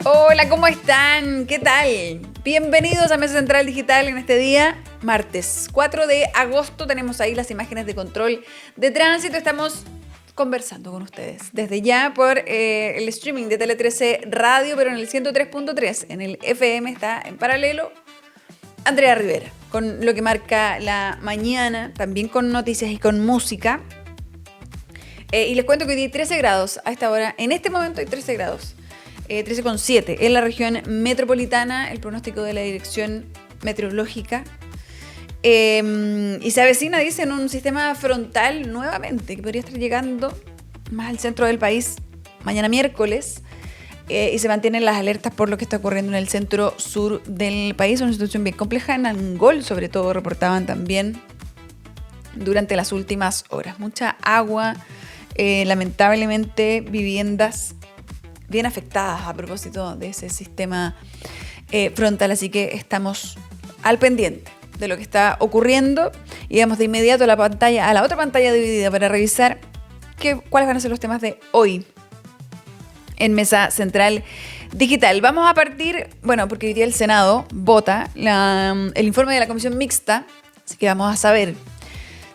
Hola, ¿cómo están? ¿Qué tal? Bienvenidos a Mesa Central Digital en este día, martes 4 de agosto. Tenemos ahí las imágenes de control de tránsito. Estamos conversando con ustedes desde ya por el streaming de Tele 13 Radio, pero en el 103.3. En el FM está en paralelo Andrea Rivera, con lo que marca la mañana, también con noticias y con música. Y les cuento que hoy hay 13 grados a esta hora. En este momento hay 13 grados. 13,7 en la región metropolitana, el pronóstico de la Dirección Meteorológica. Y se avecina, dicen, un sistema frontal nuevamente que podría estar llegando más al centro del país mañana miércoles. Y se mantienen las alertas por lo que está ocurriendo en el centro sur del país. Una situación bien compleja. En Angol, sobre todo, reportaban también durante las últimas horas. Mucha agua, lamentablemente viviendas bien afectadas a propósito de ese sistema frontal, así que estamos al pendiente de lo que está ocurriendo y vamos de inmediato a la otra pantalla dividida para revisar cuáles van a ser los temas de hoy en Mesa Central Digital. Vamos a partir, porque hoy día el Senado vota el informe de la Comisión Mixta, así que vamos a saber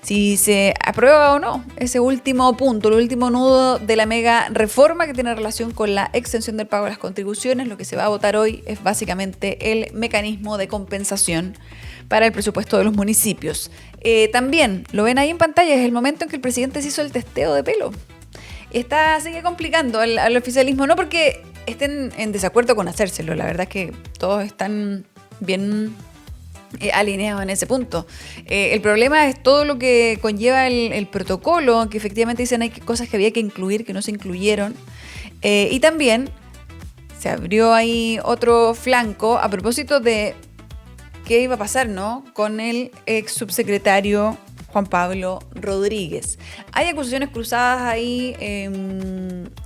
si se aprueba o no ese último punto, el último nudo de la mega reforma que tiene relación con la extensión del pago de las contribuciones. Lo que se va a votar hoy es básicamente el mecanismo de compensación para el presupuesto de los municipios. También, lo ven ahí en pantalla, es el momento en que el presidente se hizo el testeo de pelo. Sigue complicando al oficialismo, no porque estén en desacuerdo con hacérselo, la verdad es que todos están bien alineados en ese punto. El problema es todo lo que conlleva el protocolo, que efectivamente dicen hay cosas que había que incluir, que no se incluyeron. Y también se abrió ahí otro flanco a propósito de qué iba a pasar, ¿no?, con el ex subsecretario Juan Pablo Rodríguez. Hay acusaciones cruzadas ahí,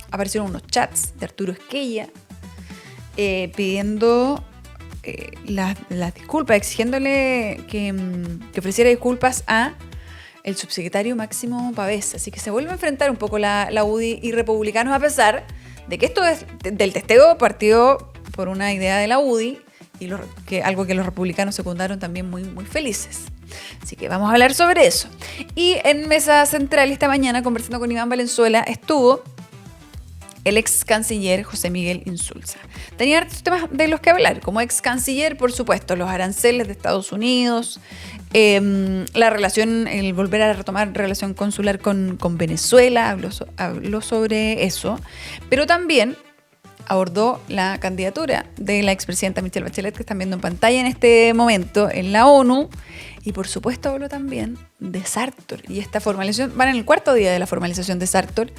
aparecieron unos chats de Arturo Esquella pidiendo las disculpas, exigiéndole que ofreciera disculpas a el subsecretario Máximo Pavés. Así que se vuelve a enfrentar un poco la UDI y republicanos, a pesar de que esto del testeo partió por una idea de la UDI y algo que los republicanos secundaron también muy, muy felices. Así que vamos a hablar sobre eso. Y en Mesa Central esta mañana, conversando con Iván Valenzuela, estuvo el ex canciller José Miguel Insulza. Tenía hartos temas de los que hablar. Como ex canciller, por supuesto, los aranceles de Estados Unidos, la relación, el volver a retomar relación consular con Venezuela, habló sobre eso, pero también abordó la candidatura de la expresidenta Michelle Bachelet, que están viendo en pantalla en este momento en la ONU, y por supuesto habló también de Sartor y esta formalización. Van en el cuarto día de la formalización de Sartor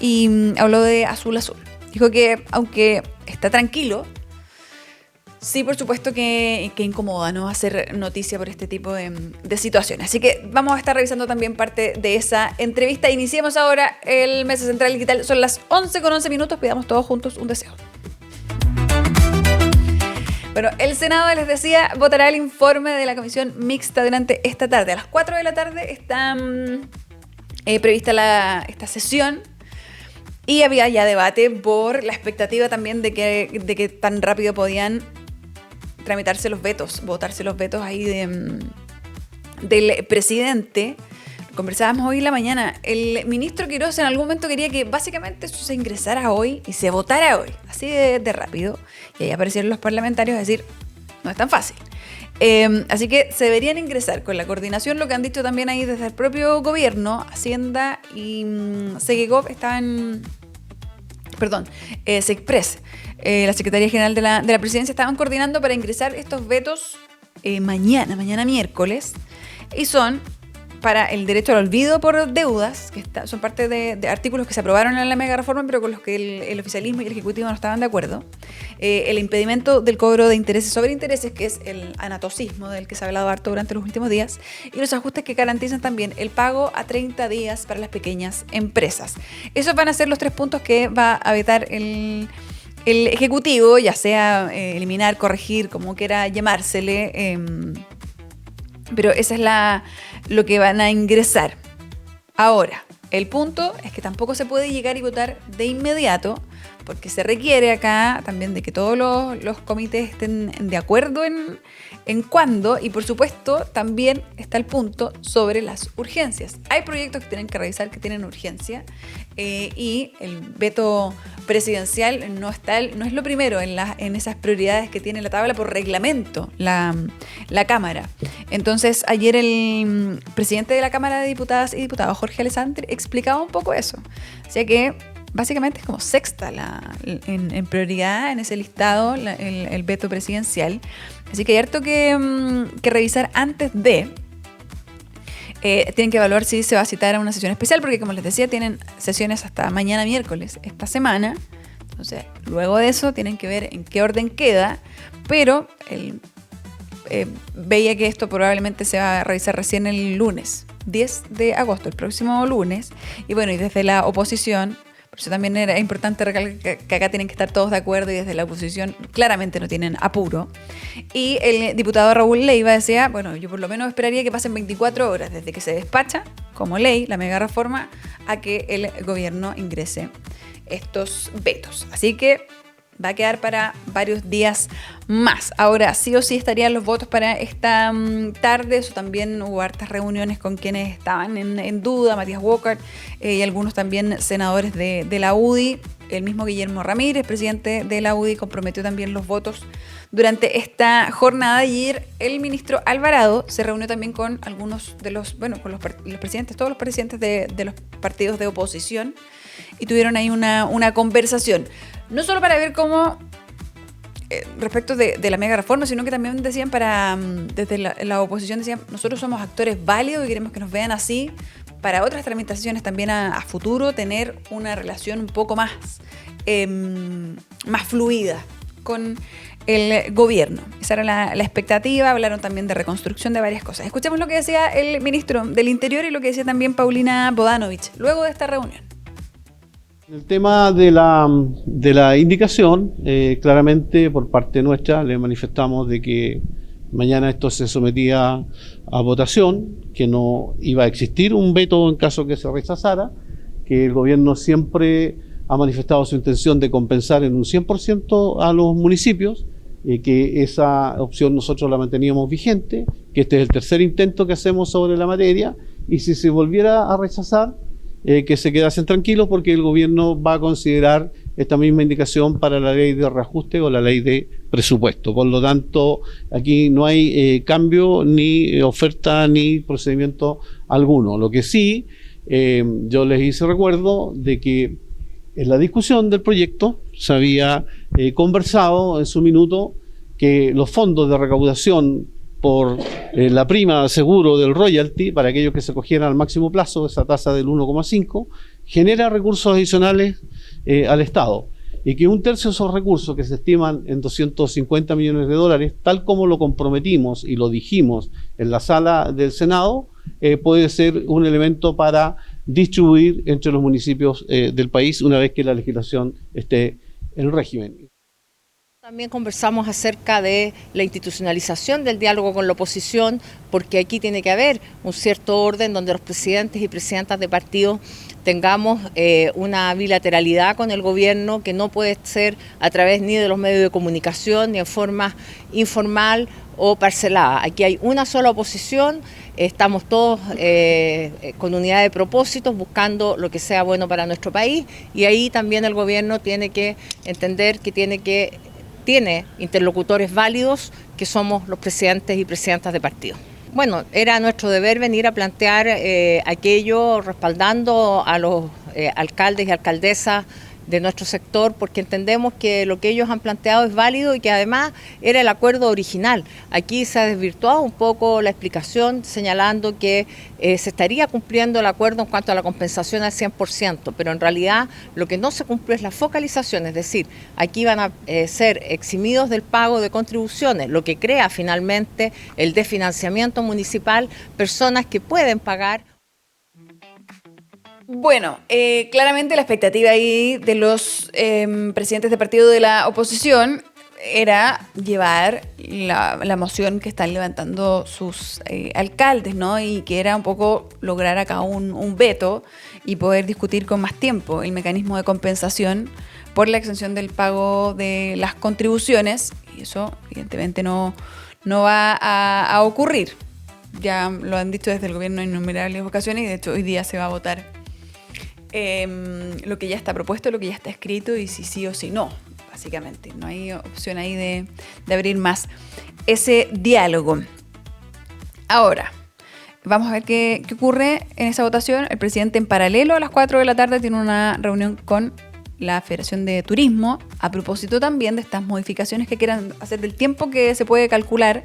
y habló de Azul Azul. Dijo que aunque está tranquilo, sí, por supuesto que incomoda, ¿no?, hacer noticia por este tipo de situaciones. Así que vamos a estar revisando también parte de esa entrevista. Iniciemos ahora el Mesa Central Digital. Son las 11:11. Pidamos todos juntos un deseo. Bueno, el Senado, les decía, votará el informe de la Comisión Mixta durante esta tarde. A las 4 de la tarde está prevista esta sesión. Y había ya debate por la expectativa también de que tan rápido podían tramitarse los vetos, votarse los vetos ahí del presidente. Conversábamos hoy en la mañana. El ministro Quirós en algún momento quería que básicamente eso se ingresara hoy y se votara hoy, así de rápido. Y ahí aparecieron los parlamentarios a decir, no es tan fácil. Así que se deberían ingresar con la coordinación, lo que han dicho también ahí desde el propio gobierno, Hacienda y Segegov Sexpress, la Secretaría General de la Presidencia, estaban coordinando para ingresar estos vetos mañana miércoles, y son para el derecho al olvido por deudas, que son parte de artículos que se aprobaron en la mega reforma, pero con los que el oficialismo y el ejecutivo no estaban de acuerdo. El impedimento del cobro de intereses sobre intereses, que es el anatocismo del que se ha hablado harto durante los últimos días, y los ajustes que garantizan también el pago a 30 días para las pequeñas empresas. Esos van a ser los 3 puntos que va a vetar el ejecutivo, ya sea eliminar, corregir, como quiera llamársele, pero esa es lo que van a ingresar. Ahora, el punto es que tampoco se puede llegar y votar de inmediato, porque se requiere acá también de que todos los comités estén de acuerdo en cuándo, y por supuesto también está el punto sobre las urgencias. Hay proyectos que tienen que revisar que tienen urgencia, y el veto presidencial no es lo primero en esas prioridades que tiene la tabla por reglamento la Cámara. Entonces ayer el presidente de la Cámara de Diputadas y Diputados, Jorge Alessandri, explicaba un poco eso. O sea que básicamente es como sexta en prioridad en ese listado el veto presidencial. Así que hay harto que revisar antes de. Tienen que evaluar si se va a citar a una sesión especial, porque como les decía, tienen sesiones hasta mañana miércoles esta semana. Entonces, luego de eso tienen que ver en qué orden queda, pero veía que esto probablemente se va a revisar recién el lunes, 10 de agosto, el próximo lunes. Y bueno, y desde la oposición, por eso también era importante recalcar que acá tienen que estar todos de acuerdo, y desde la oposición claramente no tienen apuro. Y el diputado Raúl Leiva decía, bueno, yo por lo menos esperaría que pasen 24 horas desde que se despacha como ley la mega reforma a que el gobierno ingrese estos vetos. Así que va a quedar para varios días más. Ahora, sí o sí estarían los votos para esta tarde. Eso también hubo hartas reuniones con quienes estaban en duda, Matías Walker, y algunos también senadores de la UDI. El mismo Guillermo Ramírez, presidente de la UDI, comprometió también los votos durante esta jornada. Ayer el ministro Alvarado se reunió también con algunos de con los presidentes, todos los presidentes de los partidos de oposición, y tuvieron ahí una conversación. No solo para ver cómo, respecto de la mega reforma, sino que también decían desde la oposición decían, nosotros somos actores válidos y queremos que nos vean así para otras tramitaciones también a futuro, tener una relación un poco más fluida con el gobierno. Esa era la expectativa. Hablaron también de reconstrucción de varias cosas. Escuchemos lo que decía el ministro del Interior y lo que decía también Paulina Bodanovich luego de esta reunión. El tema de la indicación, claramente por parte nuestra le manifestamos de que mañana esto se sometía a votación, que no iba a existir un veto en caso que se rechazara, que el gobierno siempre ha manifestado su intención de compensar en un 100% a los municipios, que esa opción nosotros la manteníamos vigente, que este es el tercer intento que hacemos sobre la materia, y si se volviera a rechazar, que se quedasen tranquilos porque el gobierno va a considerar esta misma indicación para la ley de reajuste o la ley de presupuesto. Por lo tanto, aquí no hay cambio, ni oferta, ni procedimiento alguno. Lo que sí, yo les hice recuerdo de que en la discusión del proyecto se había conversado en su minuto que los fondos de recaudación por la prima seguro del royalty, para aquellos que se cogieran al máximo plazo, esa tasa del 1,5, genera recursos adicionales al Estado, y que un tercio de esos recursos, que se estiman en 250 millones de dólares, tal como lo comprometimos y lo dijimos en la sala del Senado, puede ser un elemento para distribuir entre los municipios del país una vez que la legislación esté en régimen. También conversamos acerca de la institucionalización del diálogo con la oposición, porque aquí tiene que haber un cierto orden donde los presidentes y presidentas de partidos tengamos una bilateralidad con el gobierno que no puede ser a través ni de los medios de comunicación ni en forma informal o parcelada. Aquí hay una sola oposición, estamos todos con unidad de propósitos buscando lo que sea bueno para nuestro país, y ahí también el gobierno tiene que entender que tiene interlocutores válidos, que somos los presidentes y presidentas de partido. Bueno, era nuestro deber venir a plantear aquello respaldando a los alcaldes y alcaldesas de nuestro sector, porque entendemos que lo que ellos han planteado es válido y que además era el acuerdo original. Aquí se ha desvirtuado un poco la explicación, señalando que se estaría cumpliendo el acuerdo en cuanto a la compensación al 100%, pero en realidad lo que no se cumple es la focalización, es decir, aquí van a ser eximidos del pago de contribuciones, lo que crea finalmente el desfinanciamiento municipal, personas que pueden pagar. Bueno, claramente la expectativa ahí de los presidentes de partido de la oposición era llevar la moción que están levantando sus alcaldes, ¿no? Y que era un poco lograr acá un veto y poder discutir con más tiempo el mecanismo de compensación por la exención del pago de las contribuciones, y eso evidentemente no va a ocurrir. Ya lo han dicho desde el gobierno en innumerables ocasiones y de hecho hoy día se va a votar lo que ya está propuesto, lo que ya está escrito y si sí o si no, básicamente. No hay opción ahí de abrir más ese diálogo. Ahora, vamos a ver qué ocurre en esa votación. El presidente en paralelo a las 4 de la tarde tiene una reunión con la Federación de Turismo a propósito también de estas modificaciones que quieran hacer del tiempo que se puede calcular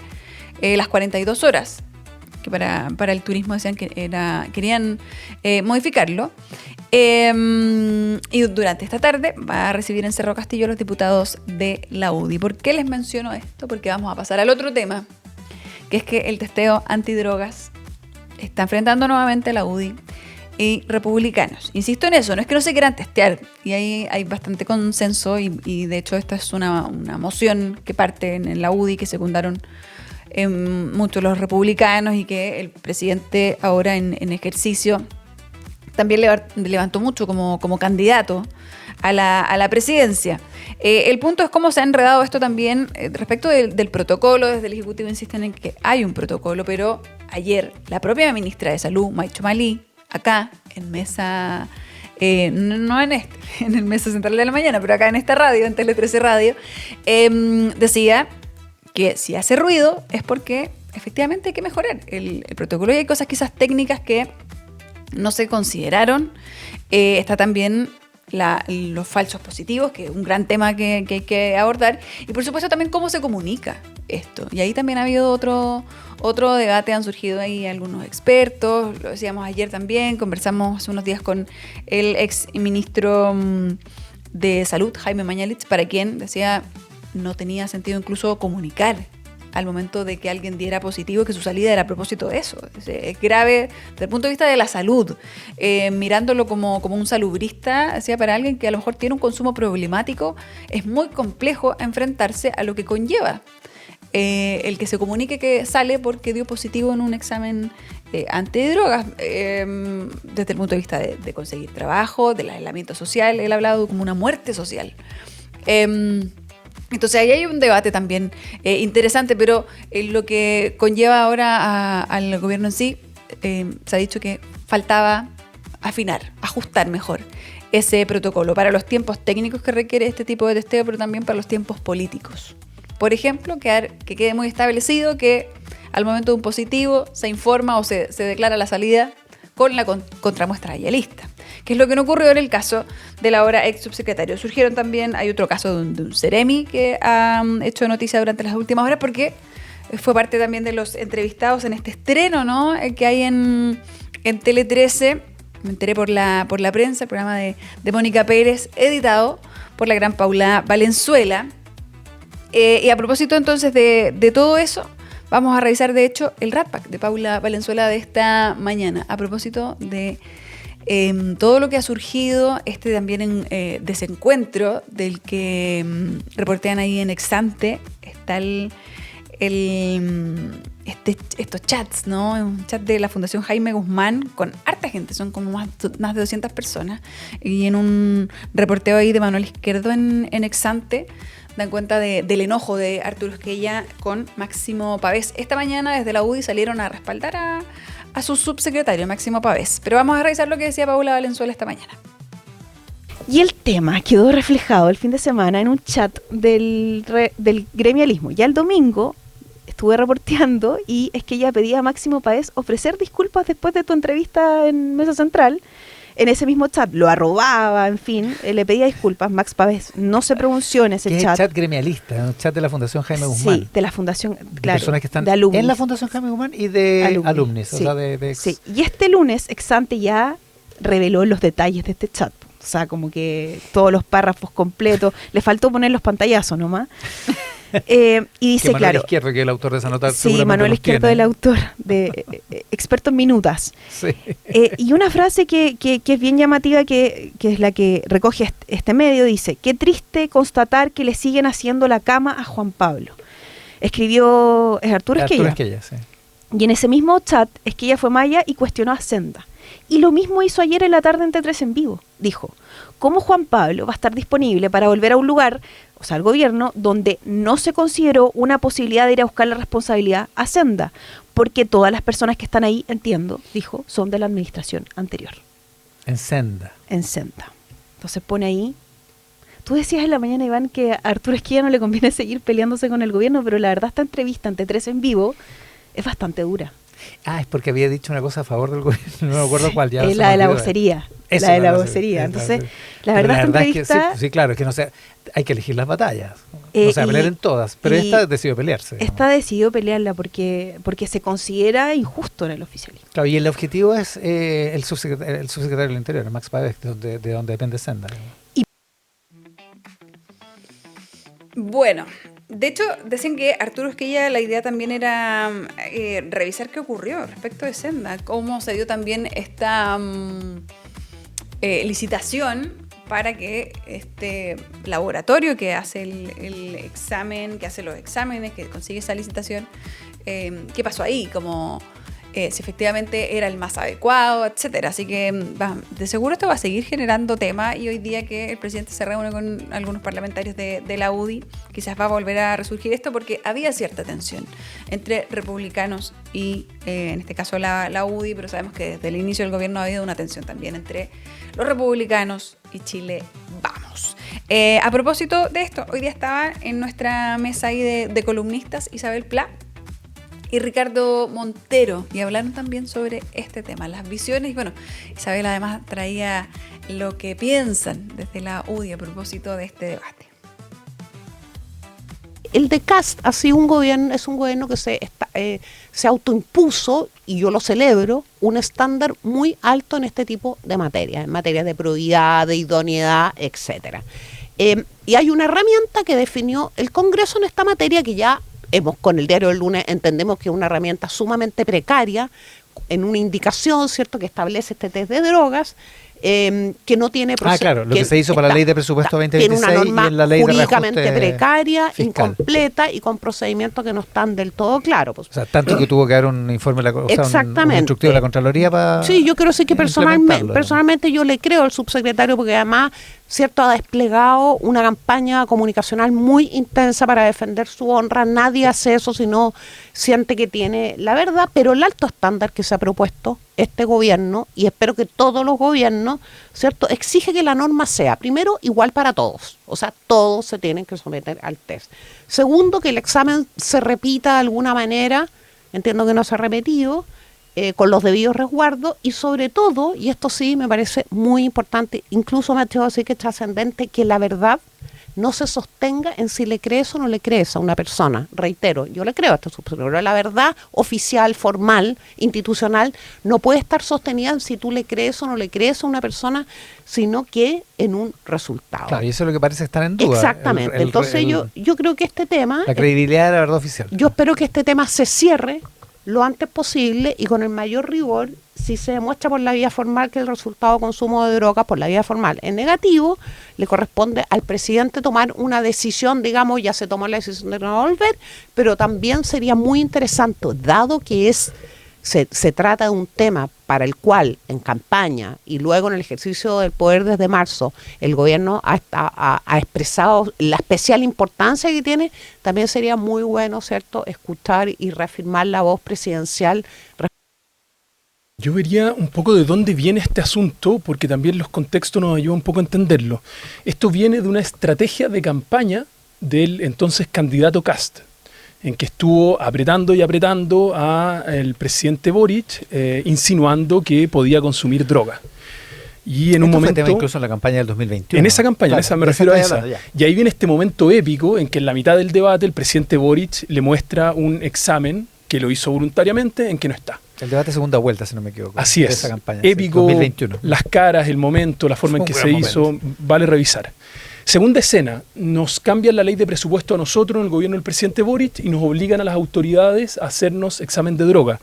las 42 horas. Que para el turismo decían que querían modificarlo. Y durante esta tarde va a recibir en Cerro Castillo a los diputados de la UDI. ¿Por qué les menciono esto? Porque vamos a pasar al otro tema, que es que el testeo antidrogas está enfrentando nuevamente a la UDI y republicanos. Insisto en eso, no es que no se quieran testear, y ahí hay bastante consenso y de hecho esta es una moción que parte en la UDI que secundaron muchos los republicanos y que el presidente ahora en ejercicio también levantó mucho como candidato a la presidencia. El punto es cómo se ha enredado esto también respecto del protocolo. Desde el Ejecutivo insisten en que hay un protocolo, pero ayer la propia ministra de Salud, Maicho Malí, acá en mesa, no en el Mesa Central de la Mañana, pero acá en esta radio, en Tele 13 Radio, decía que si hace ruido es porque efectivamente hay que mejorar el protocolo y hay cosas quizás técnicas que no se consideraron. Está también los falsos positivos, que es un gran tema que hay que abordar, y por supuesto también cómo se comunica esto. Y ahí también ha habido otro debate, han surgido ahí algunos expertos, lo decíamos ayer también, conversamos hace unos días con el ex ministro de Salud, Jaime Mañalich, para quien decía no tenía sentido incluso comunicar al momento de que alguien diera positivo que su salida era a propósito de eso. Es grave desde el punto de vista de la salud. Mirándolo como un salubrista, decía, para alguien que a lo mejor tiene un consumo problemático, es muy complejo enfrentarse a lo que conlleva el que se comunique que sale porque dio positivo en un examen antidrogas, desde el punto de vista de conseguir trabajo, del aislamiento social. Él ha hablado como una muerte social. Entonces ahí hay un debate también interesante, pero lo que conlleva ahora al gobierno en sí, se ha dicho que faltaba afinar, ajustar mejor ese protocolo para los tiempos técnicos que requiere este tipo de testeo, pero también para los tiempos políticos. Por ejemplo, que quede muy establecido que al momento de un positivo se informa o se declara la salida con la contramuestra ya lista, que es lo que no ocurrió en el caso del ahora ex subsecretario. Surgieron también, hay otro caso de un Ceremi que ha hecho noticia durante las últimas horas porque fue parte también de los entrevistados en este estreno, ¿no?, que hay en Tele 13. Me enteré por la prensa, el programa de Mónica Pérez, editado por la gran Paula Valenzuela. Y a propósito entonces de todo eso, vamos a revisar de hecho el Rat Pack de Paula Valenzuela de esta mañana. A propósito de todo lo que ha surgido, también en desencuentro del que reportean ahí en Exante, está estos chats, ¿no? Un chat de la Fundación Jaime Guzmán con harta gente, son como más de 200 personas. Y en un reporteo ahí de Manuel Izquierdo en Exante, dan cuenta del enojo de Arturo Esquella con Máximo Pavés. Esta mañana desde la UDI salieron a respaldar a su subsecretario, Máximo Pavés. Pero vamos a revisar lo que decía Paula Valenzuela esta mañana. Y el tema quedó reflejado el fin de semana en un chat del gremialismo. Ya el domingo estuve reporteando y es que ella pedía a Máximo Pavés ofrecer disculpas después de tu entrevista en Mesa Central. En ese mismo chat lo arrobaba, en fin, le pedía disculpas. Max Pavés no se pronunció en ese chat. Es el chat gremialista, un chat de la Fundación Jaime Guzmán. Sí, de la Fundación, de claro, personas que están de alumnos. En la Fundación Jaime Guzmán y de alumnis. Sí, o sea, de sí. Y este lunes, Exante ya reveló los detalles de este chat. O sea, como que todos los párrafos completos. Le faltó poner los pantallazos nomás. Y dice, que Manuel claro, Izquierdo, que es el autor de esa nota, sí, Manuel Izquierdo es el autor de experto en minutas. Sí. Y una frase que es bien llamativa, que es la que recoge este medio, dice: qué triste constatar que le siguen haciendo la cama a Juan Pablo. Escribió Arturo Esquella. Sí. Y en ese mismo chat, Esquella fue maya y cuestionó a Senda. Y lo mismo hizo ayer en la tarde en T3 en vivo. Dijo, ¿cómo Juan Pablo va a estar disponible para volver a un lugar, o sea, al gobierno, donde no se consideró una posibilidad de ir a buscar la responsabilidad a Senda? Porque todas las personas que están ahí, entiendo, dijo, son de la administración anterior. En Senda. En Senda. Entonces pone ahí. Tú decías en la mañana, Iván, que a Arturo Esquilla no le conviene seguir peleándose con el gobierno, pero la verdad esta entrevista ante T3 en vivo es bastante dura. Ah, es porque había dicho una cosa a favor del gobierno, no me acuerdo cuál. Ya la de la vocería. Eso, la de la vocería. Entonces, la verdad esta entrevista... Es que sí, claro, es que no sé, hay que elegir las batallas. No sé, pelear en todas, pero esta decidió pelearse. Esta decidió pelearla porque se considera injusto en el oficialismo. Claro, y el objetivo es el subsecretario del Interior, Max Pavés, de donde depende Senda. Bueno, de hecho, decían que Arturo Esquilla la idea también era revisar qué ocurrió respecto de Senda, cómo se dio también esta licitación para que este laboratorio que hace el examen, que hace los exámenes, que consigue esa licitación, qué pasó ahí, como si efectivamente era el más adecuado, etcétera. Así que de seguro esto va a seguir generando tema, y hoy día que el presidente se reúne con algunos parlamentarios de la UDI, quizás va a volver a resurgir esto, porque había cierta tensión entre republicanos y en este caso la UDI, pero sabemos que desde el inicio del gobierno ha habido una tensión también entre los republicanos y Chile Vamos. A propósito de esto, hoy día estaba en nuestra mesa ahí de columnistas Isabel Pla y Ricardo Montero, y hablaron también sobre este tema, las visiones. Y bueno, Isabel además traía lo que piensan desde la UDI a propósito de este debate. El de Kast ha sido un gobierno que se autoimpuso, y yo lo celebro, un estándar muy alto en este tipo de materias, en materia de probidad, de idoneidad, etcétera. Y hay una herramienta que definió el Congreso en esta materia que ya con el diario del lunes entendemos que es una herramienta sumamente precaria, en una indicación, ¿cierto?, que establece este test de drogas, que no tiene claro, lo que se hizo para la ley de presupuesto 2026 tiene una norma y en la ley jurídicamente de precaria, fiscal, incompleta y con procedimientos que no están del todo claros. Pues. O sea, tanto que tuvo que dar un informe, un instructivo de la Contraloría para... Sí, yo creo sí que personalmente yo le creo al subsecretario, porque además, ¿cierto?, ha desplegado una campaña comunicacional muy intensa para defender su honra. Nadie hace eso si no siente que tiene la verdad, pero el alto estándar que se ha propuesto este gobierno, y espero que todos los gobiernos, ¿cierto?, exige que la norma sea, primero, igual para todos. O sea, todos se tienen que someter al test. Segundo, que el examen se repita de alguna manera, entiendo que no se ha repetido, con los debidos resguardos, y sobre todo, y esto sí me parece muy importante, incluso me atrevo a decir que es trascendente, que la verdad no se sostenga en si le crees o no le crees a una persona. Reitero, yo le creo a este subsecretario. La verdad oficial, formal, institucional, no puede estar sostenida en si tú le crees o no le crees a una persona, sino que en un resultado. Claro, y eso es lo que parece estar en duda. Exactamente. Entonces yo creo que este tema... La credibilidad de la verdad oficial. Yo espero que este tema se cierre lo antes posible y con el mayor rigor. Si se demuestra por la vía formal que el resultado de consumo de drogas por la vía formal es negativo, le corresponde al presidente tomar una decisión, digamos, ya se tomó la decisión de no volver, pero también sería muy interesante, dado que se trata de un tema para el cual en campaña y luego en el ejercicio del poder desde marzo el gobierno ha expresado la especial importancia que tiene. También sería muy bueno, ¿cierto?, escuchar y reafirmar la voz presidencial. Yo vería un poco de dónde viene este asunto, porque también los contextos nos ayudan un poco a entenderlo. Esto viene de una estrategia de campaña del entonces candidato Kast, en que estuvo apretando y apretando al presidente Boric, insinuando que podía consumir droga. Y en un momento, fue tema incluso en la campaña del 2021. En esa campaña, claro, en esa me refiero a esa. Ya. Y ahí viene este momento épico en que en la mitad del debate el presidente Boric le muestra un examen que lo hizo voluntariamente en que no está. El debate segunda vuelta, si no me equivoco. Así es. Esa campaña, épico, 2021. Las caras, el momento, la forma en que se hizo, vale revisar. Segunda escena, nos cambian la ley de presupuesto a nosotros en el gobierno del presidente Boric y nos obligan a las autoridades a hacernos examen de droga.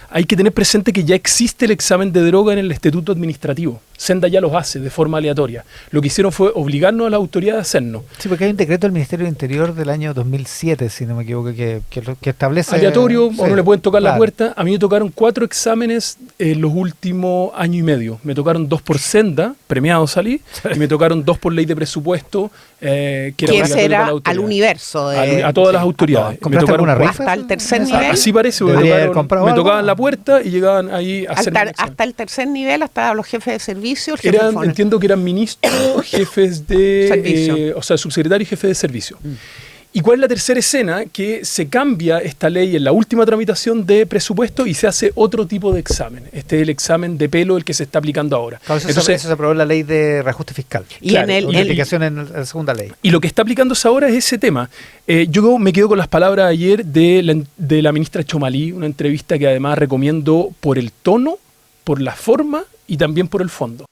Hay que tener presente que ya existe el examen de droga en el estatuto administrativo. Senda ya los hace de forma aleatoria. Lo que hicieron fue obligarnos a la autoridad a hacernos. Sí, porque hay un decreto del Ministerio del Interior del año 2007, si no me equivoco, que establece... Aleatorio, sí, o no le pueden tocar claro. la puerta. A mí me tocaron 4 exámenes en los últimos año y medio. Me tocaron 2 por Senda, premiado salí, y me tocaron 2 por ley de presupuesto, que era Que obligatorio ese para la era autoridad. al universo. A todas las autoridades. ¿Compraste alguna rifa? Hasta el tercer nivel. Así parece, porque Debería haber comprado me algo. tocaban la puerta y llegaban ahí a hacer Hasta el tercer nivel, hasta los jefes de servicio. El jefe eran, del FONE. entiendo que eran ministros, jefes de Servicio. o sea, subsecretario y jefe de servicio. ¿Y cuál es la tercera escena? Que se cambia esta ley en la última tramitación de presupuesto y se hace otro tipo de examen. Este es el examen de pelo, el que se está aplicando ahora. Claro, eso Entonces, se aprobó en la ley de reajuste fiscal. Y claro, en Una el aplicación en la segunda ley. y lo que está aplicándose ahora es ese tema. Yo me quedo con las palabras ayer de la ministra Chomalí, una entrevista que además recomiendo por el tono, por la forma y también por el fondo.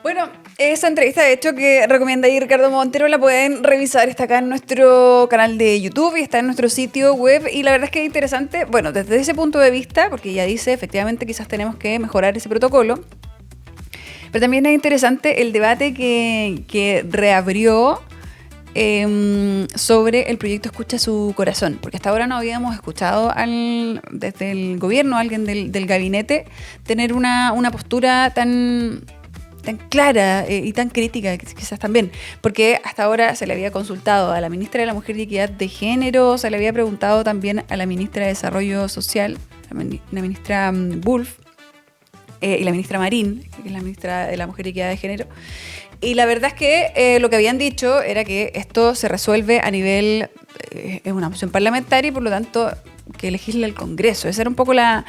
Bueno, esa entrevista, de hecho, que recomienda ahí Ricardo Montero, la pueden revisar. Está acá en nuestro canal de YouTube y está en nuestro sitio web. Y la verdad es que es interesante, bueno, desde ese punto de vista, porque ella dice, efectivamente, quizás tenemos que mejorar ese protocolo. Pero también es interesante el debate que reabrió sobre el proyecto Escucha Su Corazón. Porque hasta ahora no habíamos escuchado desde el gobierno, a alguien del gabinete, tener una postura tan clara y tan crítica, quizás también, porque hasta ahora se le había consultado a la ministra de la Mujer y Equidad de Género, se le había preguntado también a la ministra de Desarrollo Social, la ministra Wolf, y la ministra Marín, que es la ministra de la Mujer y Equidad de Género. Y la verdad es que lo que habían dicho era que esto se resuelve a nivel, es una moción parlamentaria y por lo tanto que legisle el Congreso. Esa era un poco la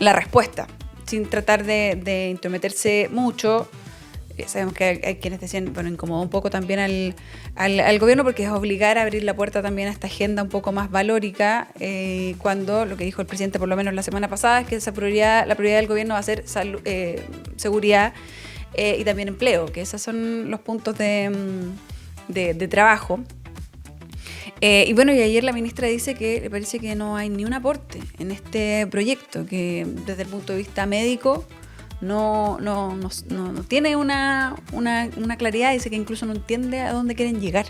respuesta, sin tratar de intrometerse mucho. Sabemos que hay quienes decían, bueno, incomodó un poco también al gobierno porque es obligar a abrir la puerta también a esta agenda un poco más valórica, cuando lo que dijo el presidente por lo menos la semana pasada es que la prioridad del gobierno va a ser seguridad y también empleo, que esos son los puntos de trabajo. Y bueno, y ayer la ministra dice que le parece que no hay ni un aporte en este proyecto, que desde el punto de vista médico no tiene una claridad, dice que incluso no entiende a dónde quieren llegar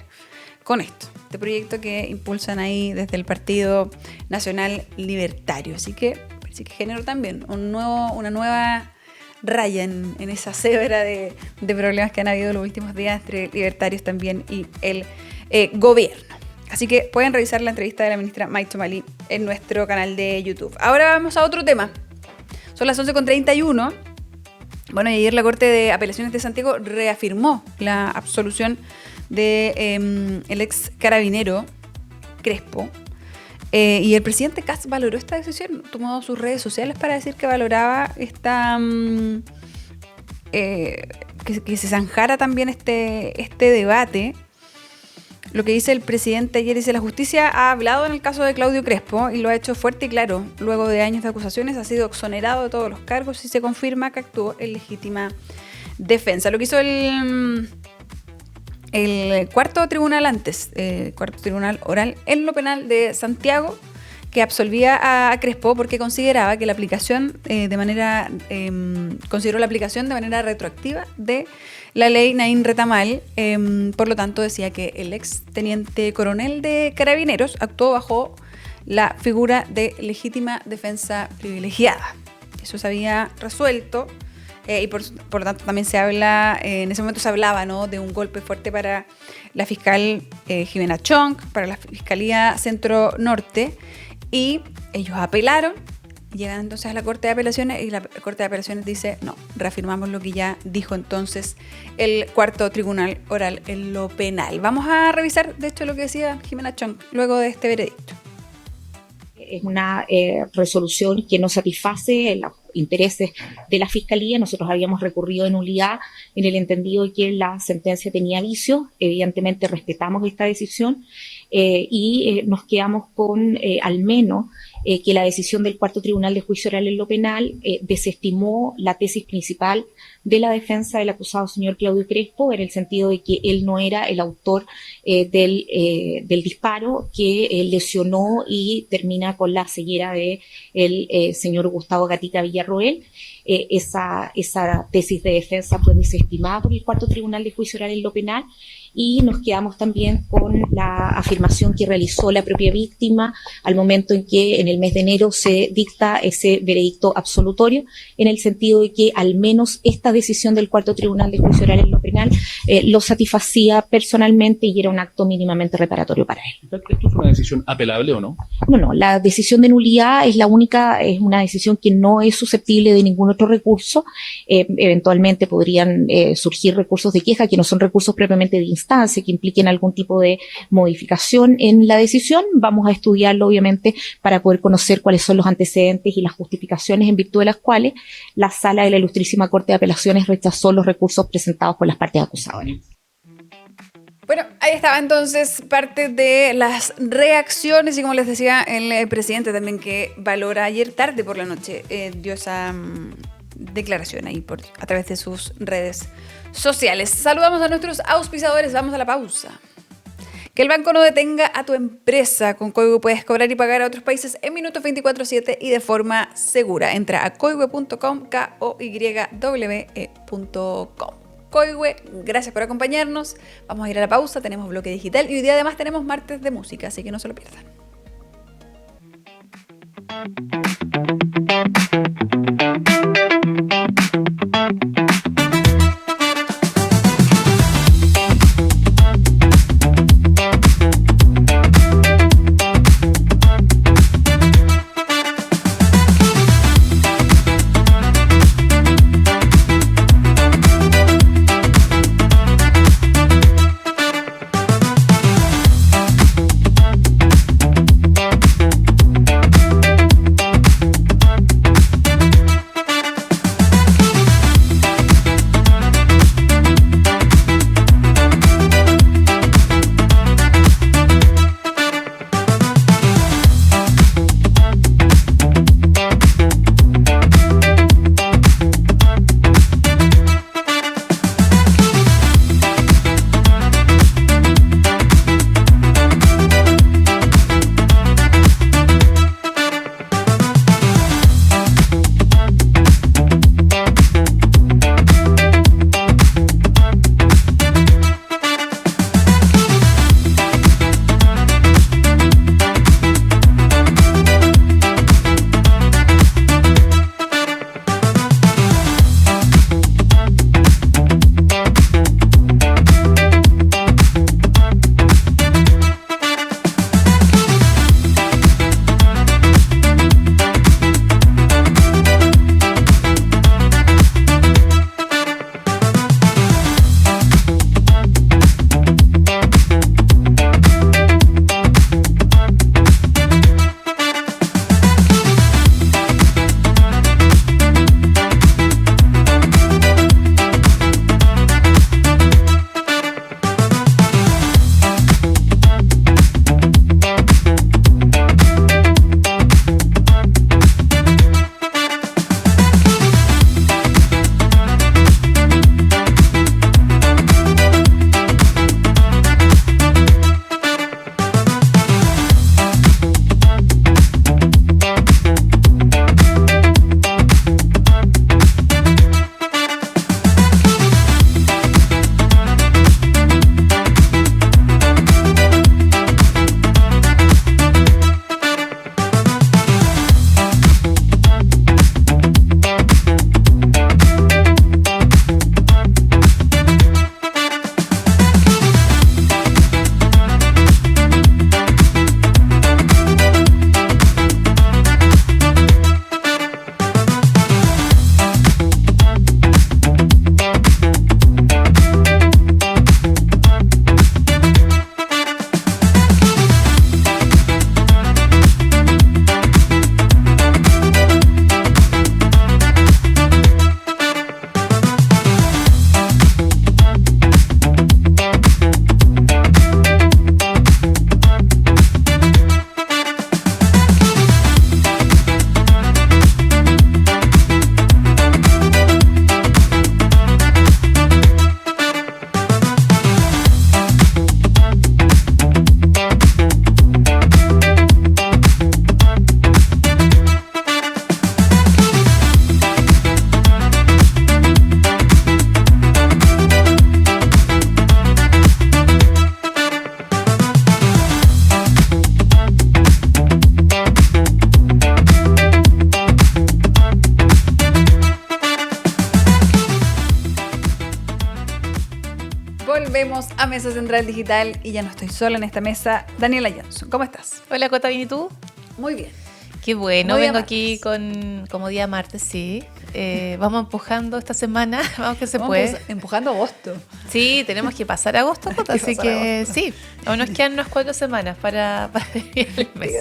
con esto, este proyecto que impulsan ahí desde el Partido Nacional Libertario. Así que parece que generó también una nueva raya en esa cebra de problemas que han habido los últimos días entre libertarios también y el gobierno. Así que pueden revisar la entrevista de la ministra May Chomalí en nuestro canal de YouTube. Ahora vamos a otro tema. Son las 11:31. Bueno, y ayer la Corte de Apelaciones de Santiago reafirmó la absolución de el ex carabinero Crespo. Y el presidente Kast valoró esta decisión, tomó sus redes sociales para decir que valoraba esta que se zanjara también este debate. Lo que dice el presidente ayer dice: la justicia ha hablado en el caso de Claudio Crespo y lo ha hecho fuerte y claro. Luego de años de acusaciones ha sido exonerado de todos los cargos y se confirma que actuó en legítima defensa. Lo que hizo el cuarto tribunal cuarto tribunal oral en lo penal de Santiago, que absolvía a Crespo porque consideraba que la aplicación consideró la aplicación de manera retroactiva de la ley Naín Retamal. Por lo tanto, decía que el ex teniente coronel de Carabineros actuó bajo la figura de legítima defensa privilegiada. Eso se había resuelto. Y por lo tanto también se habla, en ese momento se hablaba, ¿no?, de un golpe fuerte para la fiscal Jimena Chong, para la Fiscalía Centro Norte, y ellos apelaron, llegan entonces a la Corte de Apelaciones y la Corte de Apelaciones dice: no, reafirmamos lo que ya dijo entonces el cuarto tribunal oral en lo penal. Vamos a revisar, de hecho, lo que decía Jimena Chong luego de este veredicto. Es una resolución que no satisface los intereses de la Fiscalía. Nosotros habíamos recurrido en nulidad en el entendido de que la sentencia tenía vicios. Evidentemente respetamos esta decisión y nos quedamos con al menos que la decisión del Cuarto Tribunal de Juicio Oral en lo Penal desestimó la tesis principal de la defensa del acusado señor Claudio Crespo, en el sentido de que él no era el autor del disparo que lesionó y termina con la ceguera de el señor Gustavo Gatica Villarroel. Esa tesis de defensa fue desestimada por el Cuarto Tribunal de Juicio Oral en lo Penal, y nos quedamos también con la afirmación que realizó la propia víctima al momento en que en el mes de enero se dicta ese veredicto absolutorio, en el sentido de que al menos esta decisión del Cuarto Tribunal de Juicio Oral en lo Penal lo satisfacía personalmente y era un acto mínimamente reparatorio para él. ¿Esto es una decisión apelable o no? No, la decisión de nulidad es es una decisión que no es susceptible de ningún otro recurso. Eventualmente podrían surgir recursos de queja que no son recursos propiamente de instancia, que impliquen algún tipo de modificación en la decisión. Vamos a estudiarlo, obviamente, para poder conocer cuáles son los antecedentes y las justificaciones en virtud de las cuales la Sala de la Ilustrísima Corte de Apelaciones rechazó los recursos presentados por las partes acusadoras. Bueno, ahí estaba entonces parte de las reacciones, y como les decía, el presidente también, que valora, ayer tarde por la noche dio esa declaración ahí a través de sus redes sociales. Saludamos a nuestros auspiciadores, vamos a la pausa. Que el banco no detenga a tu empresa. Con Coihue puedes cobrar y pagar a otros países en minutos 24/7 y de forma segura. Entra a coihue.com, koywe.com. Coihue, gracias por acompañarnos. Vamos a ir a la pausa, tenemos bloque digital y hoy día además tenemos martes de música, así que no se lo pierdan. a Mesa Central Digital y ya no estoy sola en esta mesa. Daniela Johnson, ¿cómo estás? Hola, Cota, ¿bien y tú? Muy bien. Qué bueno, Como día vengo aquí como día martes, sí. Vamos empujando esta semana, vamos que se puede. Empujando agosto. Sí, tenemos que pasar agosto, Cota, así que sí. Aún nos quedan unas 4 semanas para el mes.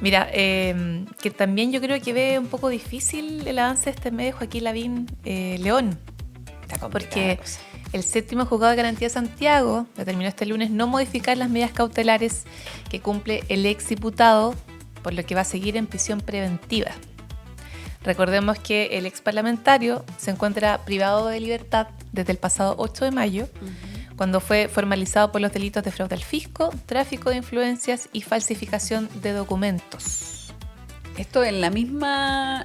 Mira, que también yo creo que ve un poco difícil el avance de este mes de Joaquín Lavín León. Porque el 7º Juzgado de Garantía de Santiago determinó este lunes no modificar las medidas cautelares que cumple el exdiputado, por lo que va a seguir en prisión preventiva. Recordemos que el ex parlamentario se encuentra privado de libertad desde el pasado 8 de mayo, cuando fue formalizado por los delitos de fraude al fisco, tráfico de influencias y falsificación de documentos. Esto en la misma,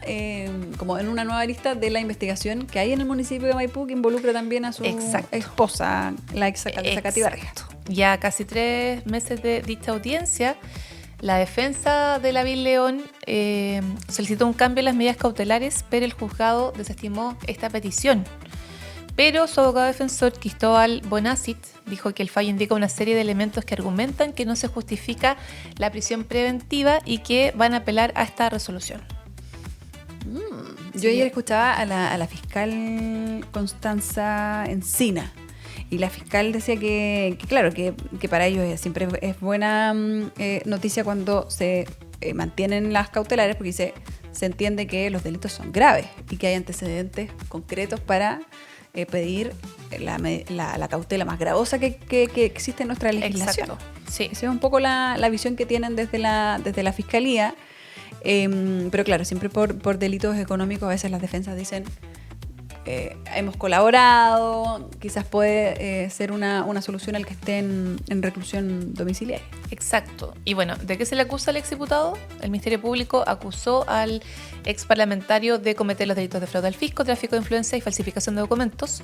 como en una nueva lista de la investigación que hay en el municipio de Maipú, que involucra también a su esposa, la ex Katy Barriga. Ya casi 3 meses de dicha audiencia, la defensa de Lavín León solicitó un cambio en las medidas cautelares, pero el juzgado desestimó esta petición. Pero su abogado defensor, Cristóbal Bonacit, dijo que el fallo indica una serie de elementos que argumentan que no se justifica la prisión preventiva y que van a apelar a esta resolución. Yo ayer escuchaba a la fiscal Constanza Encina. Y la fiscal decía que claro, que para ellos siempre es buena noticia cuando se mantienen las cautelares, porque se entiende que los delitos son graves y que hay antecedentes concretos para pedir la cautela más gravosa que existe en nuestra legislación. Exacto. Sí. Esa es un poco la visión que tienen desde la fiscalía. Pero claro, siempre por delitos económicos a veces las defensas dicen hemos colaborado, quizás puede ser una solución al que esté en reclusión domiciliaria. Exacto. Y bueno, ¿de qué se le acusa al exdiputado? El Ministerio Público acusó al exparlamentario de cometer los delitos de fraude al fisco, tráfico de influencia y falsificación de documentos.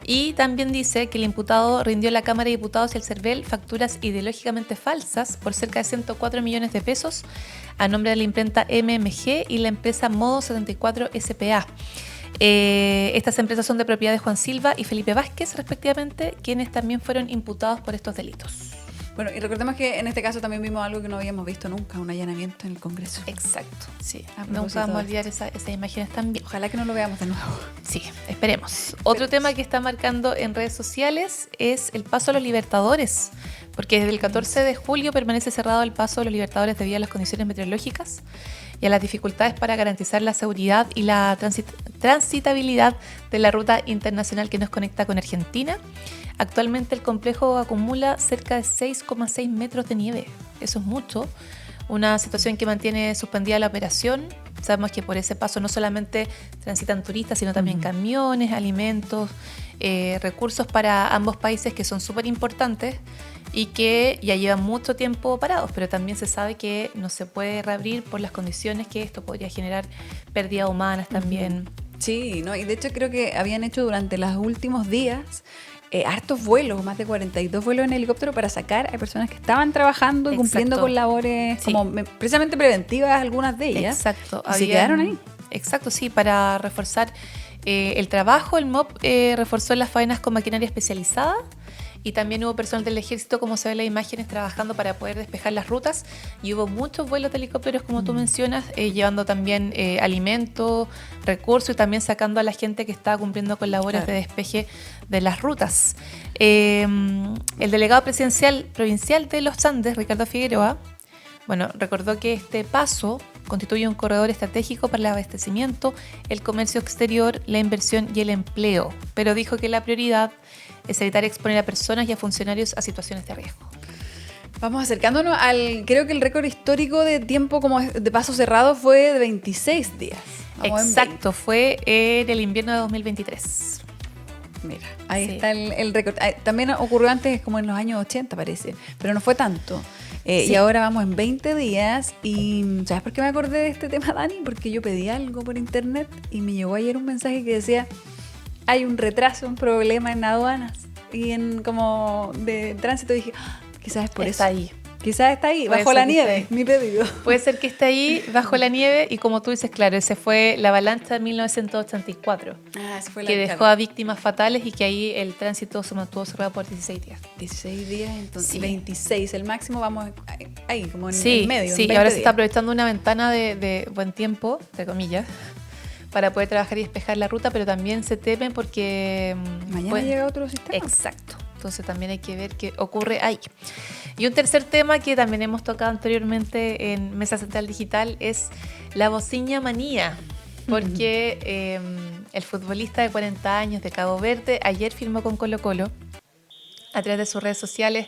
Y también dice que el imputado rindió a la Cámara de Diputados y al CERVEL facturas ideológicamente falsas por cerca de 104 millones de pesos a nombre de la imprenta MMG y la empresa Modo 74 S.p.A. Estas empresas son de propiedad de Juan Silva y Felipe Vázquez, respectivamente, quienes también fueron imputados por estos delitos. Bueno, y recordemos que en este caso también vimos algo que no habíamos visto nunca, un allanamiento en el Congreso. Exacto, sí. Nunca vamos a olvidar esas imágenes también. Ojalá que no lo veamos de nuevo. Sí, esperemos. Otro tema que está marcando en redes sociales es el paso a los Libertadores, porque desde el 14 de julio permanece cerrado el paso a los Libertadores debido a las condiciones meteorológicas y a las dificultades para garantizar la seguridad y la transitabilidad de la ruta internacional que nos conecta con Argentina. Actualmente el complejo acumula cerca de 6,6 metros de nieve. Eso es mucho. Una situación que mantiene suspendida la operación. Sabemos que por ese paso no solamente transitan turistas, sino también camiones, alimentos, recursos para ambos países que son súper importantes y que ya llevan mucho tiempo parados, pero también se sabe que no se puede reabrir por las condiciones que esto podría generar pérdidas humanas también. Sí, ¿no? Y de hecho creo que habían hecho durante los últimos días hartos vuelos, más de 42 vuelos en helicóptero para sacar a personas que estaban trabajando y cumpliendo con labores como precisamente preventivas, algunas de ellas. Exacto. Y se quedaron ahí. Exacto, sí, para reforzar el trabajo. El MOP reforzó las faenas con maquinaria especializada y también hubo personal del ejército, como se ven en las imágenes, trabajando para poder despejar las rutas, y hubo muchos vuelos de helicópteros, como tú mencionas, llevando también alimentos, recursos y también sacando a la gente que estaba cumpliendo con labores de despeje de las rutas. El delegado presidencial provincial de los Andes, Ricardo Figueroa, bueno, recordó que este paso constituye un corredor estratégico para el abastecimiento, el comercio exterior, la inversión y el empleo, pero dijo que la prioridad es evitar exponer a personas y a funcionarios a situaciones de riesgo. Vamos acercándonos creo que el récord histórico de tiempo como de paso cerrado fue de 26 días. Exacto, fue en el invierno de 2023. Mira, ahí está el récord. También ocurrió antes, como en los años 80 parece, pero no fue tanto. Y ahora vamos en 20 días. Y ¿sabes por qué me acordé de este tema, Dani? Porque yo pedí algo por internet y me llegó ayer un mensaje que decía: hay un retraso, un problema en aduanas y en como de tránsito. Dije, quizás es por eso. Está ahí. Quizás está ahí, Puede bajo ser la que nieve, esté ahí. mi pedido. Puede ser que esté ahí bajo la nieve y como tú dices, claro, ese fue la avalancha de 1984, Esa fue que dejó a víctimas fatales y que ahí el tránsito se mantuvo cerrado por 16 días. 16 días, entonces Sí. 26, el máximo, vamos ahí, como en Sí, el medio. sí, en y ahora 20 se está días. aprovechando una ventana de buen tiempo, entre comillas, para poder trabajar y despejar la ruta, pero también se temen porque... Mañana llega otro sistema. Exacto. Entonces también hay que ver qué ocurre ahí. Y un tercer tema que también hemos tocado anteriormente en Mesa Central Digital es la bociña manía. Porque el futbolista de 40 años de Cabo Verde ayer firmó con Colo-Colo. A través de sus redes sociales,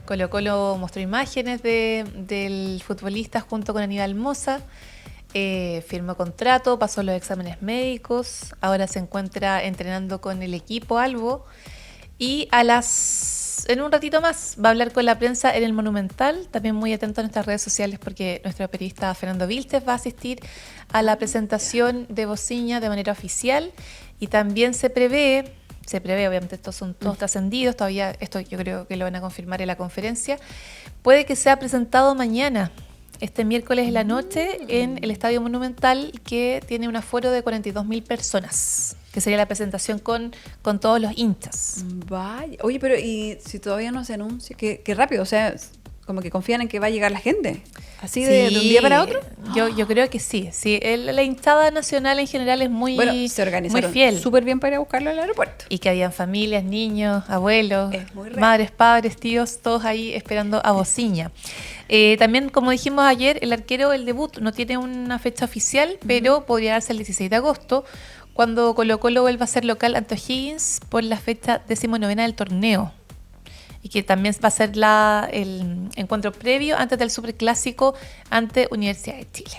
Colo-Colo mostró imágenes del futbolista junto con Aníbal Mosa. Firmó contrato, pasó los exámenes médicos, ahora se encuentra entrenando con el equipo Albo y en un ratito más va a hablar con la prensa en el Monumental, también muy atento a nuestras redes sociales porque nuestro periodista Fernando Vilches va a asistir a la presentación de Bociña de manera oficial y también se prevé, obviamente estos son todos trascendidos, todavía esto yo creo que lo van a confirmar en la conferencia, puede que sea presentado mañana, este miércoles en la noche, en el Estadio Monumental, que tiene un aforo de 42.000 personas, que sería la presentación con todos los hinchas. Vaya, oye, pero ¿y si todavía no se anuncia? Qué rápido, o sea, como que confían en que va a llegar la gente. ¿Así de un día para otro? Yo creo que sí. La hinchada nacional en general es muy, Se organizaron muy fiel. súper bien para ir a buscarlo al aeropuerto. Y que habían familias, niños, abuelos, Es muy real. madres, padres, tíos, todos ahí esperando a Bociña. También, como dijimos ayer, el arquero, el debut, no tiene una fecha oficial, pero podría darse el 16 de agosto, cuando Colo-Colo vuelva a ser local ante O'Higgins por la fecha 19ª del torneo. Y que también va a ser el encuentro previo antes del Superclásico ante Universidad de Chile.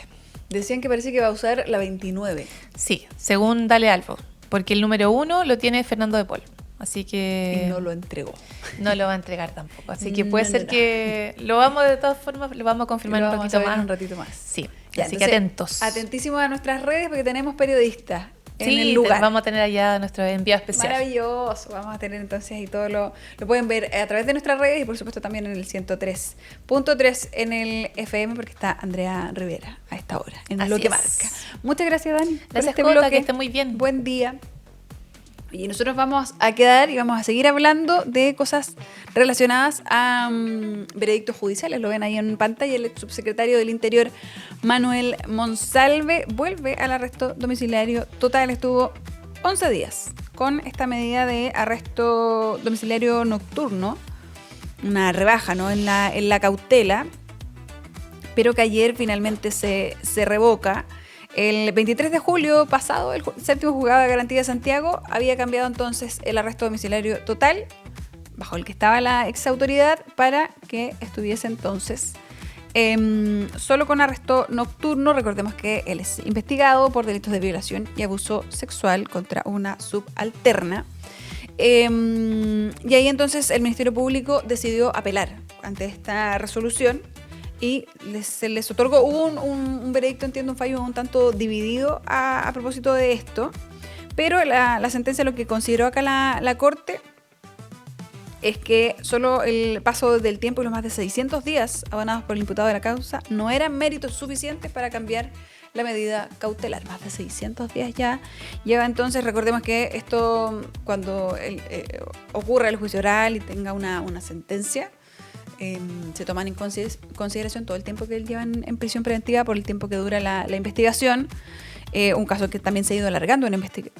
Decían que parece que va a usar la 29. Sí, según Dale Albo, porque el número 1 lo tiene Fernando de Paul. Así que... Y no lo entregó. No lo va a entregar tampoco. Así que puede ser que lo vamos de todas formas, lo vamos a confirmar un poquito más. Un ratito más. Sí, Ya, así que entonces, atentos. Atentísimos a nuestras redes porque tenemos periodistas en Sí, el lugar. vamos a tener allá nuestro enviado especial. Maravilloso. Vamos a tener entonces ahí todo lo pueden ver a través de nuestras redes y por supuesto también en el 103.3 en el FM porque está Andrea Rivera a esta hora en Así Lo que es. Marca. Muchas gracias, Dani. por Gracias, este Jota, bloque. que esté muy bien. Buen día. Y nosotros vamos a quedar y vamos a seguir hablando de cosas relacionadas a veredictos judiciales. Lo ven ahí en pantalla. El ex subsecretario del Interior, Manuel Monsalve, vuelve al arresto domiciliario total. Estuvo 11 días con esta medida de arresto domiciliario nocturno, una rebaja, ¿no?, en la cautela, pero que ayer finalmente se revoca. El 23 de julio pasado, el séptimo juzgado de garantía de Santiago había cambiado entonces el arresto domiciliario total, bajo el que estaba la exautoridad, para que estuviese entonces solo con arresto nocturno. Recordemos que él es investigado por delitos de violación y abuso sexual contra una subalterna. Y ahí entonces el Ministerio Público decidió apelar ante esta resolución y se les otorgó un veredicto, entiendo, un fallo un tanto dividido a propósito de esto, pero la sentencia, lo que consideró acá la Corte, es que solo el paso del tiempo y los más de 600 días abonados por el imputado de la causa no eran méritos suficientes para cambiar la medida cautelar. Más de 600 días ya lleva. Entonces, recordemos que esto, cuando ocurra el juicio oral y tenga una sentencia, se toman en consideración todo el tiempo que él lleva en prisión preventiva por el tiempo que dura la investigación. Un caso que también se ha ido alargando,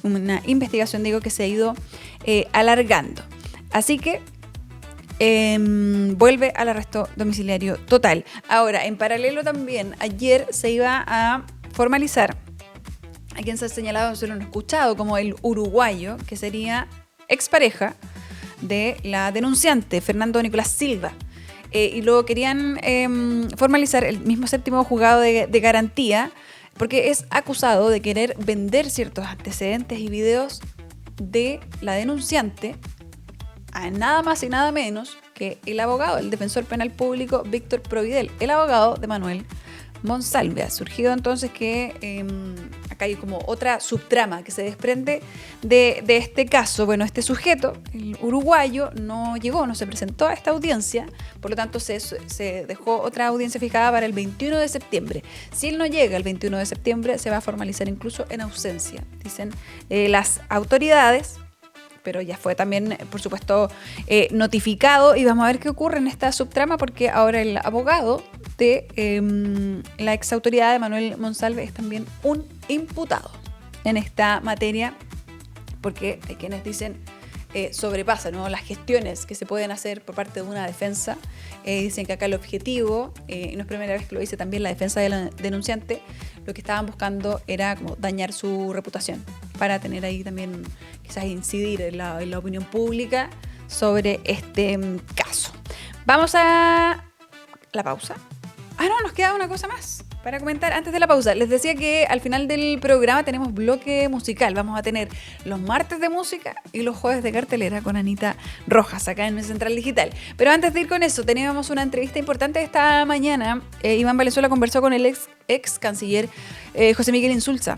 una investigación, digo, que se ha ido alargando. Así que vuelve al arresto domiciliario total. Ahora, en paralelo también, ayer se iba a formalizar a quien se ha señalado, se lo han escuchado, como el uruguayo, que sería expareja de la denunciante, Fernando Nicolás Silva. Y luego querían formalizar el mismo séptimo juzgado de garantía, porque es acusado de querer vender ciertos antecedentes y videos de la denunciante a nada más y nada menos que el abogado, el defensor penal público Víctor Providel, el abogado de Manuel Monsalve. Ha surgido entonces que acá hay como otra subtrama que se desprende de este caso. Bueno, este sujeto, el uruguayo, no llegó, no se presentó a esta audiencia, por lo tanto se dejó otra audiencia fijada para el 21 de septiembre. Si él no llega el 21 de septiembre, se va a formalizar incluso en ausencia, dicen las autoridades. Pero ya fue también, por supuesto, notificado, y vamos a ver qué ocurre en esta subtrama, porque ahora el abogado de la ex autoridad de Manuel Monsalve es también un imputado en esta materia, porque hay quienes dicen sobrepasa, ¿no?, las gestiones que se pueden hacer por parte de una defensa. Dicen que acá el objetivo, y no es primera vez que lo dice también la defensa de la denunciante, lo que estaban buscando era como dañar su reputación, para tener ahí también quizás incidir en la opinión pública sobre este caso. Vamos a la pausa. No, nos queda una cosa más para comentar antes de la pausa. Les decía que al final del programa tenemos bloque musical. Vamos a tener los martes de música y los jueves de cartelera con Anita Rojas acá en Central Digital. Pero antes de ir con eso, teníamos una entrevista importante esta mañana. Iván Valenzuela conversó con el ex canciller José Miguel Insulza.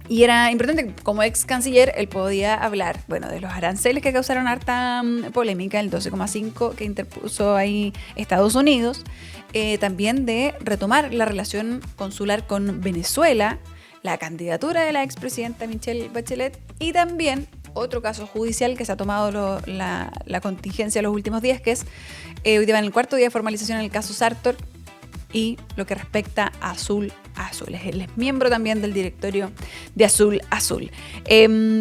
Y era importante, como ex canciller, él podía hablar, bueno, de los aranceles que causaron harta polémica, el 12,5 que interpuso ahí Estados Unidos, también de retomar la relación consular con Venezuela, la candidatura de la expresidenta Michelle Bachelet, y también otro caso judicial que se ha tomado la contingencia en los últimos días, que es hoy día en el cuarto día de formalización en el caso Sartor, y lo que respecta a Azul Azul. Él es miembro también del directorio de Azul Azul.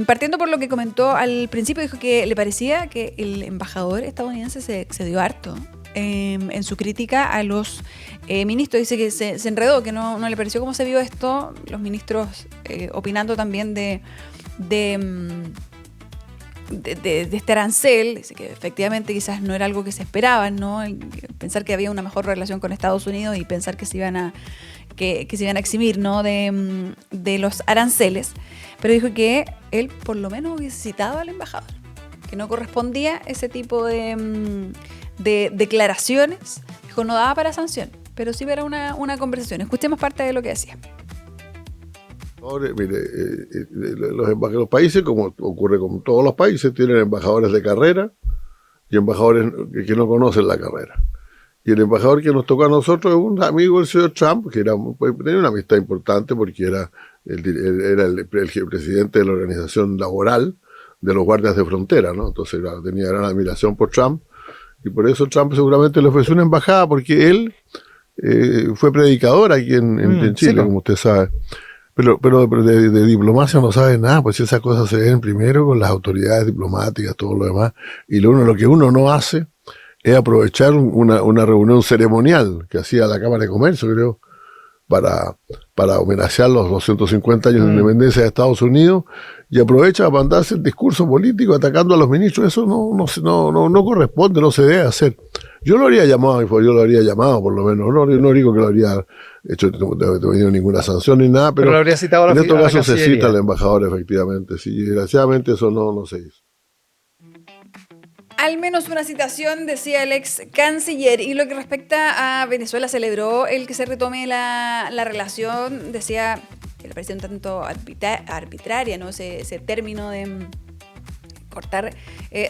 Partiendo por lo que comentó al principio, dijo que le parecía que el embajador estadounidense se excedió harto en su crítica a los ministros. Dice que se enredó, que no le pareció cómo se vio esto. Los ministros opinando también de este arancel. Dice que efectivamente quizás no era algo que se esperaba, ¿no? Pensar que había una mejor relación con Estados Unidos y pensar que se iban a eximir, ¿no?, de los aranceles. Pero dijo que él por lo menos hubiese citado al embajador, que no correspondía ese tipo de declaraciones. Dijo, no daba para sanción, pero sí para una conversación. Escuchemos parte de lo que decía. Ahora, mire, los países, como ocurre con todos los países, tienen embajadores de carrera y embajadores que no conocen la carrera. Y el embajador que nos tocó a nosotros es un amigo del señor Trump, que tenía una amistad importante porque era el presidente de la organización laboral de los guardias de frontera, ¿no? Entonces tenía gran admiración por Trump, y por eso Trump seguramente le ofreció una embajada, porque él fue predicador aquí en Chile, sí, como usted sabe. Pero de diplomacia no sabe nada, pues esas cosas se ven primero con las autoridades diplomáticas, todo lo demás, y lo que uno no hace es aprovechar una reunión ceremonial que hacía la Cámara de Comercio, creo, para homenajear los 250 años de independencia de Estados Unidos, y aprovecha para mandarse el discurso político atacando a los ministros. Eso no corresponde, no se debe hacer. Yo lo habría llamado por lo menos, no digo que lo habría hecho, no he tenido ninguna sanción ni nada, pero lo habría citado en estos casos se cita al embajador, efectivamente. Sí, desgraciadamente eso no se hizo. Al menos una citación, decía el ex canciller. Y lo que respecta a Venezuela, celebró el que se retome la relación. Decía que le parecía un tanto arbitraria, ¿no?, ese término de cortar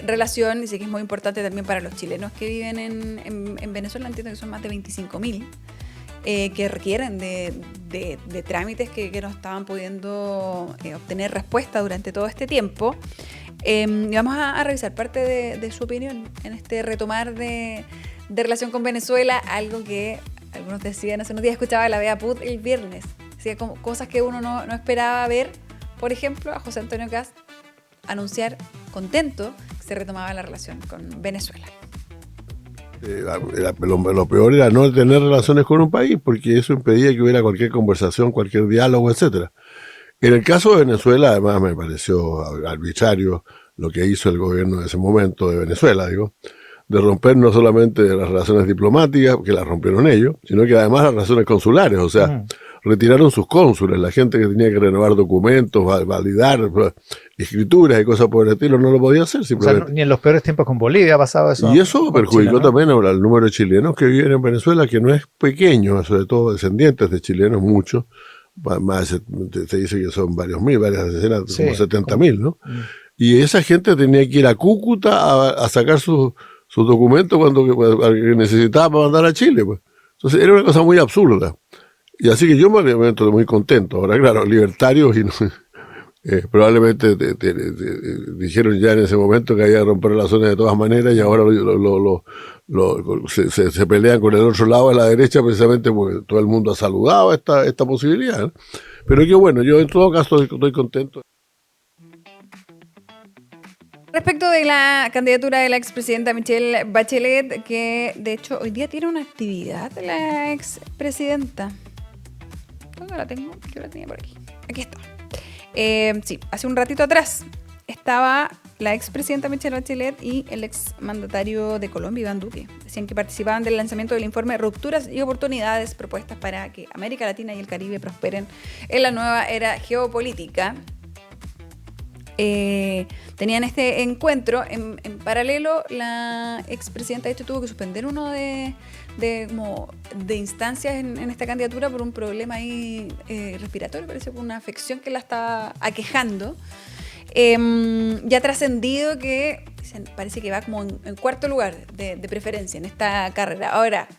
relación. Dice que es muy importante también para los chilenos que viven en Venezuela. Entiendo que son más de 25.000 que requieren de trámites que no estaban pudiendo obtener respuesta durante todo este tiempo. Y vamos a revisar parte de su opinión en este retomar de relación con Venezuela, algo que algunos decían hace unos días. Escuchaba a la Bea Put el viernes, decía como cosas que uno no esperaba ver. Por ejemplo, a José Antonio Kast anunciar contento que se retomaba la relación con Venezuela. Lo peor era no tener relaciones con un país, porque eso impedía que hubiera cualquier conversación, cualquier diálogo, etcétera. En el caso de Venezuela, además, me pareció arbitrario lo que hizo el gobierno en ese momento de Venezuela, de romper no solamente las relaciones diplomáticas, que las rompieron ellos, sino que además las relaciones consulares. O sea, retiraron sus cónsules, la gente que tenía que renovar documentos, validar escrituras y cosas por el estilo, no lo podía hacer simplemente. O sea, ni en los peores tiempos con Bolivia ha pasado eso. Y eso perjudicó Chile, ¿no? también ahora el número de chilenos que viven en Venezuela, que no es pequeño, sobre todo descendientes de chilenos, muchos. Más se dice que son varias decenas, Sí, como 70.000, ¿no? Y esa gente tenía que ir a Cúcuta a sacar sus documentos cuando que necesitaba para mandar a Chile, pues. Entonces era una cosa muy absurda. Y así que yo me siento muy contento. Ahora, claro, libertarios y no, probablemente dijeron ya en ese momento que había que romper la zona de todas maneras y ahora se pelean con el otro lado de la derecha precisamente porque todo el mundo ha saludado esta posibilidad, ¿no? Pero que bueno, yo en todo caso estoy contento. Respecto de la candidatura de la expresidenta Michelle Bachelet, que de hecho hoy día tiene una actividad la expresidenta. ¿Dónde la tengo? Yo la tenía por aquí. Aquí está. Sí, hace un ratito atrás estaba la expresidenta Michelle Bachelet y el exmandatario de Colombia, Iván Duque. Decían que participaban del lanzamiento del informe Rupturas y Oportunidades, propuestas para que América Latina y el Caribe prosperen en la nueva era geopolítica. Tenían este encuentro. En paralelo, la expresidenta de hecho tuvo que suspender uno de instancias en esta candidatura por un problema ahí respiratorio, parece que una afección que la está aquejando. Ya ha trascendido que parece que va como en cuarto lugar de preferencia en esta carrera. Ahora,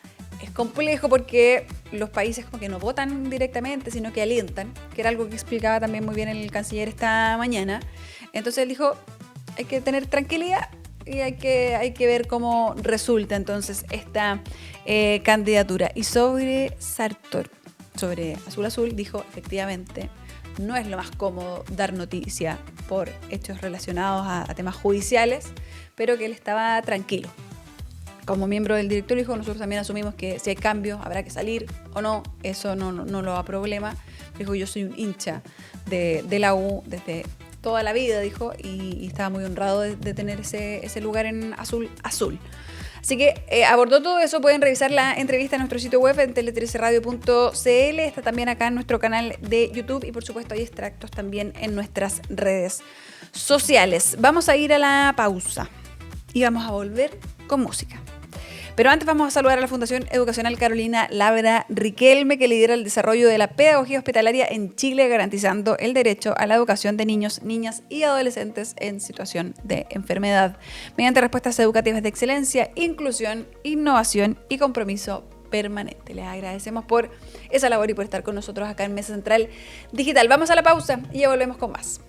es complejo porque los países como que no votan directamente, sino que alientan, que era algo que explicaba también muy bien el canciller esta mañana. Entonces él dijo, hay que tener tranquilidad y hay que ver cómo resulta entonces esta candidatura. Y sobre Sartor, sobre Azul Azul, dijo efectivamente, no es lo más cómodo dar noticia por hechos relacionados a temas judiciales, pero que él estaba tranquilo. Como miembro del directorio dijo, nosotros también asumimos que si hay cambios habrá que salir o no, eso no lo da problema. Dijo, yo soy un hincha de la U desde toda la vida, dijo, y estaba muy honrado de tener ese lugar en Azul Azul. Así que abordó todo eso. Pueden revisar la entrevista en nuestro sitio web en tele13radio.cl. Está también acá en nuestro canal de YouTube y por supuesto hay extractos también en nuestras redes sociales. Vamos a ir a la pausa y vamos a volver con música. Pero antes vamos a saludar a la Fundación Educacional Carolina Labra Riquelme, que lidera el desarrollo de la pedagogía hospitalaria en Chile, garantizando el derecho a la educación de niños, niñas y adolescentes en situación de enfermedad, mediante respuestas educativas de excelencia, inclusión, innovación y compromiso permanente. Les agradecemos por esa labor y por estar con nosotros acá en Mesa Central Digital. Vamos a la pausa y ya volvemos con más.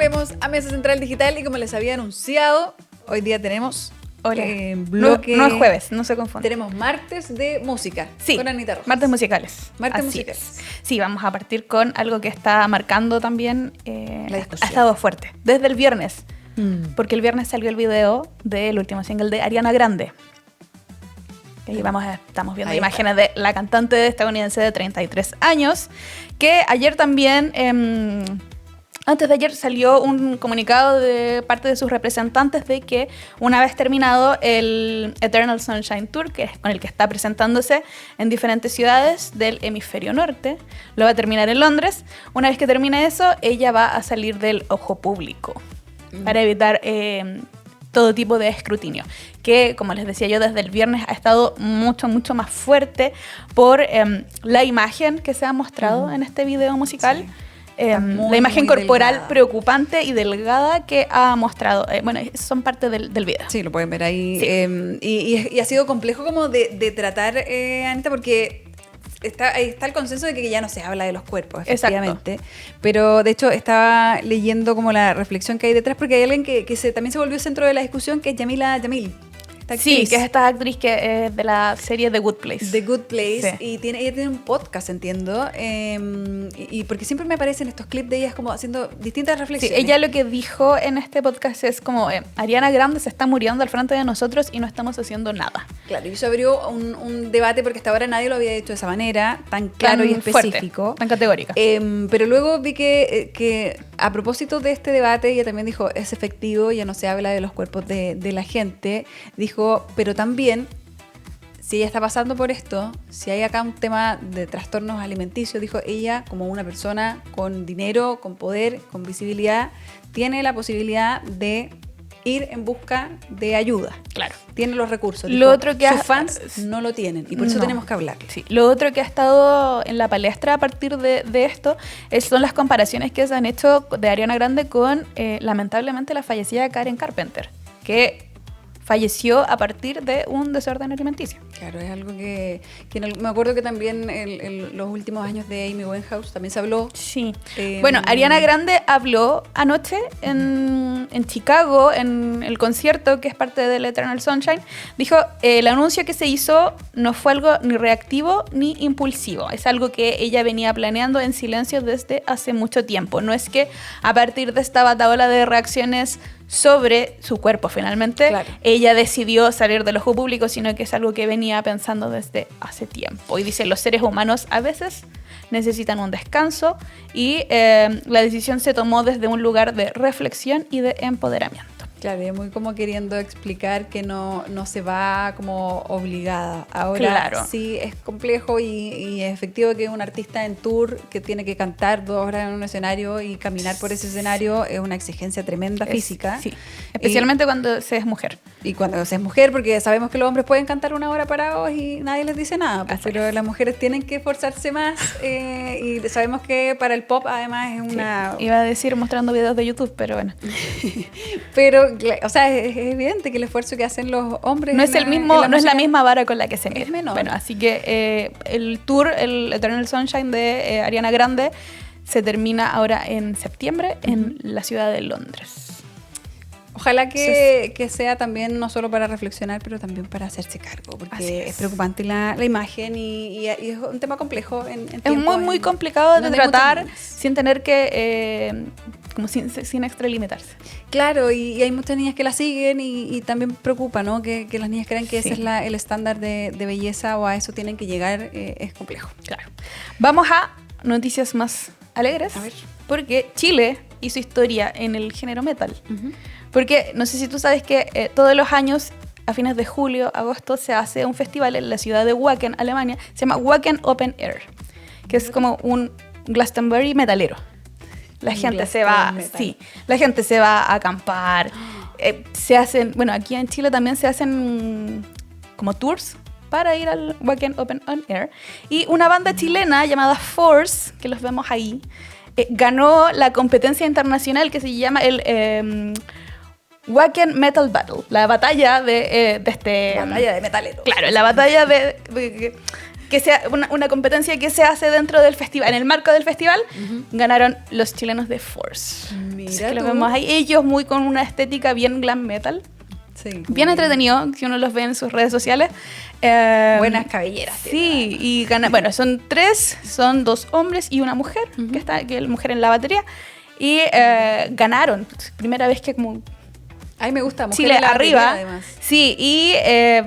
volvemos a Mesa Central Digital y como les había anunciado, hoy día tenemos bloque... No es jueves, no se confunde. Tenemos martes de música con Anita Rojas. Martes musicales. Martes Así musicales. es. Sí, vamos a partir con algo que está marcando también, la discusión. ha estado fuerte, desde el viernes. Porque el viernes salió el video del último single de Ariana Grande. Y ahí estamos viendo imágenes de la cantante estadounidense de 33 años, que ayer también... antes de ayer salió un comunicado de parte de sus representantes de que una vez terminado el Eternal Sunshine Tour, que es con el que está presentándose en diferentes ciudades del hemisferio norte, lo va a terminar en Londres. Una vez que termine eso, ella va a salir del ojo público para evitar todo tipo de escrutinio, que como les decía yo desde el viernes ha estado mucho más fuerte por la imagen que se ha mostrado en este video musical. Sí. La imagen corporal delgada, preocupante y delgada que ha mostrado. Bueno, son parte del video. Sí, lo pueden ver ahí. Sí. Y ha sido complejo como de tratar, Anita, porque está el consenso de que ya no se habla de los cuerpos, efectivamente. Exacto. Pero de hecho estaba leyendo como la reflexión que hay detrás, porque hay alguien que también se volvió centro de la discusión, que es Yamila Jamil. Sí, que es esta actriz que es de la serie The Good Place. The Good Place. Sí. Y ella tiene un podcast, entiendo. Y porque siempre me aparecen estos clips de ella como haciendo distintas reflexiones. Sí, ella lo que dijo en este podcast es como Ariana Grande se está muriendo al frente de nosotros y no estamos haciendo nada. Claro, y eso abrió un debate porque hasta ahora nadie lo había dicho de esa manera, tan claro y específico. Fuerte, tan categórica. Pero luego vi que a propósito de este debate, ella también dijo, es efectivo, ya no se habla de los cuerpos de la gente. Dijo, pero también, si ella está pasando por esto, si hay acá un tema de trastornos alimenticios, dijo ella, como una persona con dinero, con poder, con visibilidad, tiene la posibilidad de ir en busca de ayuda. Claro. Tiene los recursos. Lo otro que sus fans no lo tienen y por eso tenemos que hablar. Sí. Lo otro que ha estado en la palestra a partir de esto son las comparaciones que se han hecho de Ariana Grande con, lamentablemente, la fallecida Karen Carpenter, que falleció a partir de un desorden alimenticio. Claro, es algo que me acuerdo que también en los últimos años de Amy Winehouse también se habló. Sí. Bueno, Ariana Grande habló anoche en Chicago, en el concierto que es parte del Eternal Sunshine. Dijo, el anuncio que se hizo no fue algo ni reactivo ni impulsivo. Es algo que ella venía planeando en silencio desde hace mucho tiempo. No es que a partir de esta bataola de reacciones sobre su cuerpo finalmente, claro, ella decidió salir del ojo público, sino que es algo que venía pensando desde hace tiempo. Y dice, los seres humanos a veces necesitan un descanso y la decisión se tomó desde un lugar de reflexión y de empoderamiento. Claro, y muy como queriendo explicar que no se va como obligada. Ahora claro, sí es complejo y es efectivo que un artista en tour que tiene que cantar 2 horas en un escenario y caminar por ese escenario es una exigencia tremenda física. Sí, especialmente cuando se es mujer. Y cuando se es mujer, porque sabemos que los hombres pueden cantar 1 hora parados y nadie les dice nada, pues, pero las mujeres tienen que esforzarse más y sabemos que para el pop además es una... Sí, iba a decir mostrando videos de YouTube, pero bueno. Pero o sea, es evidente que el esfuerzo que hacen los hombres no es el mismo, no es la misma vara con la que se mide. Es menor. Bueno, así que el tour, el Eternal Sunshine de Ariana Grande se termina ahora en septiembre en la ciudad de Londres. Ojalá que sea también no solo para reflexionar, pero también para hacerse cargo, porque es preocupante la imagen y es un tema complejo en es muy complicado de tratar sin tener que como sin extralimitarse. Claro, y hay muchas niñas que la siguen y también preocupa, ¿no? Que las niñas crean que ese es el estándar de belleza o a eso tienen que llegar, es complejo. Claro. Vamos a noticias más alegres, a ver, porque Chile hizo historia en el género metal. Porque no sé si tú sabes que todos los años, a fines de julio, agosto, se hace un festival en la ciudad de Wacken, Alemania. Se llama Wacken Open Air, que es como un Glastonbury metalero. La gente se va a acampar. Se hacen, bueno, aquí en Chile también se hacen como tours para ir al Wacken Open Air. Y una banda chilena llamada Force, que los vemos ahí, ganó la competencia internacional que se llama el Wacken Metal Battle, la batalla de batalla de metalero. Claro, la batalla que sea una competencia que se hace dentro del festival, en el marco del festival, ganaron los chilenos de Force. Mira, que lo vemos ahí, ellos muy con una estética bien glam metal. Sí, bien entretenido, si uno los ve en sus redes sociales. Buenas cabelleras. Sí, y bueno, son 2 hombres y una mujer, que la mujer en la batería, y ganaron, primera vez que como... Ay, me gusta, mujer Chile en la arriba. batería, además. Sí, y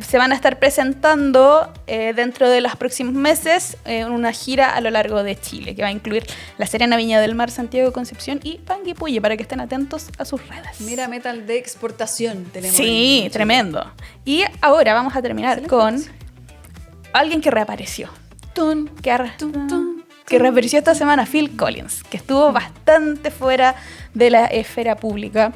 se van a estar presentando dentro de los próximos meses en una gira a lo largo de Chile, que va a incluir La Serena, Viña del Mar, Santiago, Concepción y Panguipulli, para que estén atentos a sus redes. Mira, metal de exportación tenemos. Sí, ahí, tremendo. Y ahora vamos a terminar con alguien que reapareció. Que reapareció esta semana, Phil Collins, que estuvo bastante fuera de la esfera pública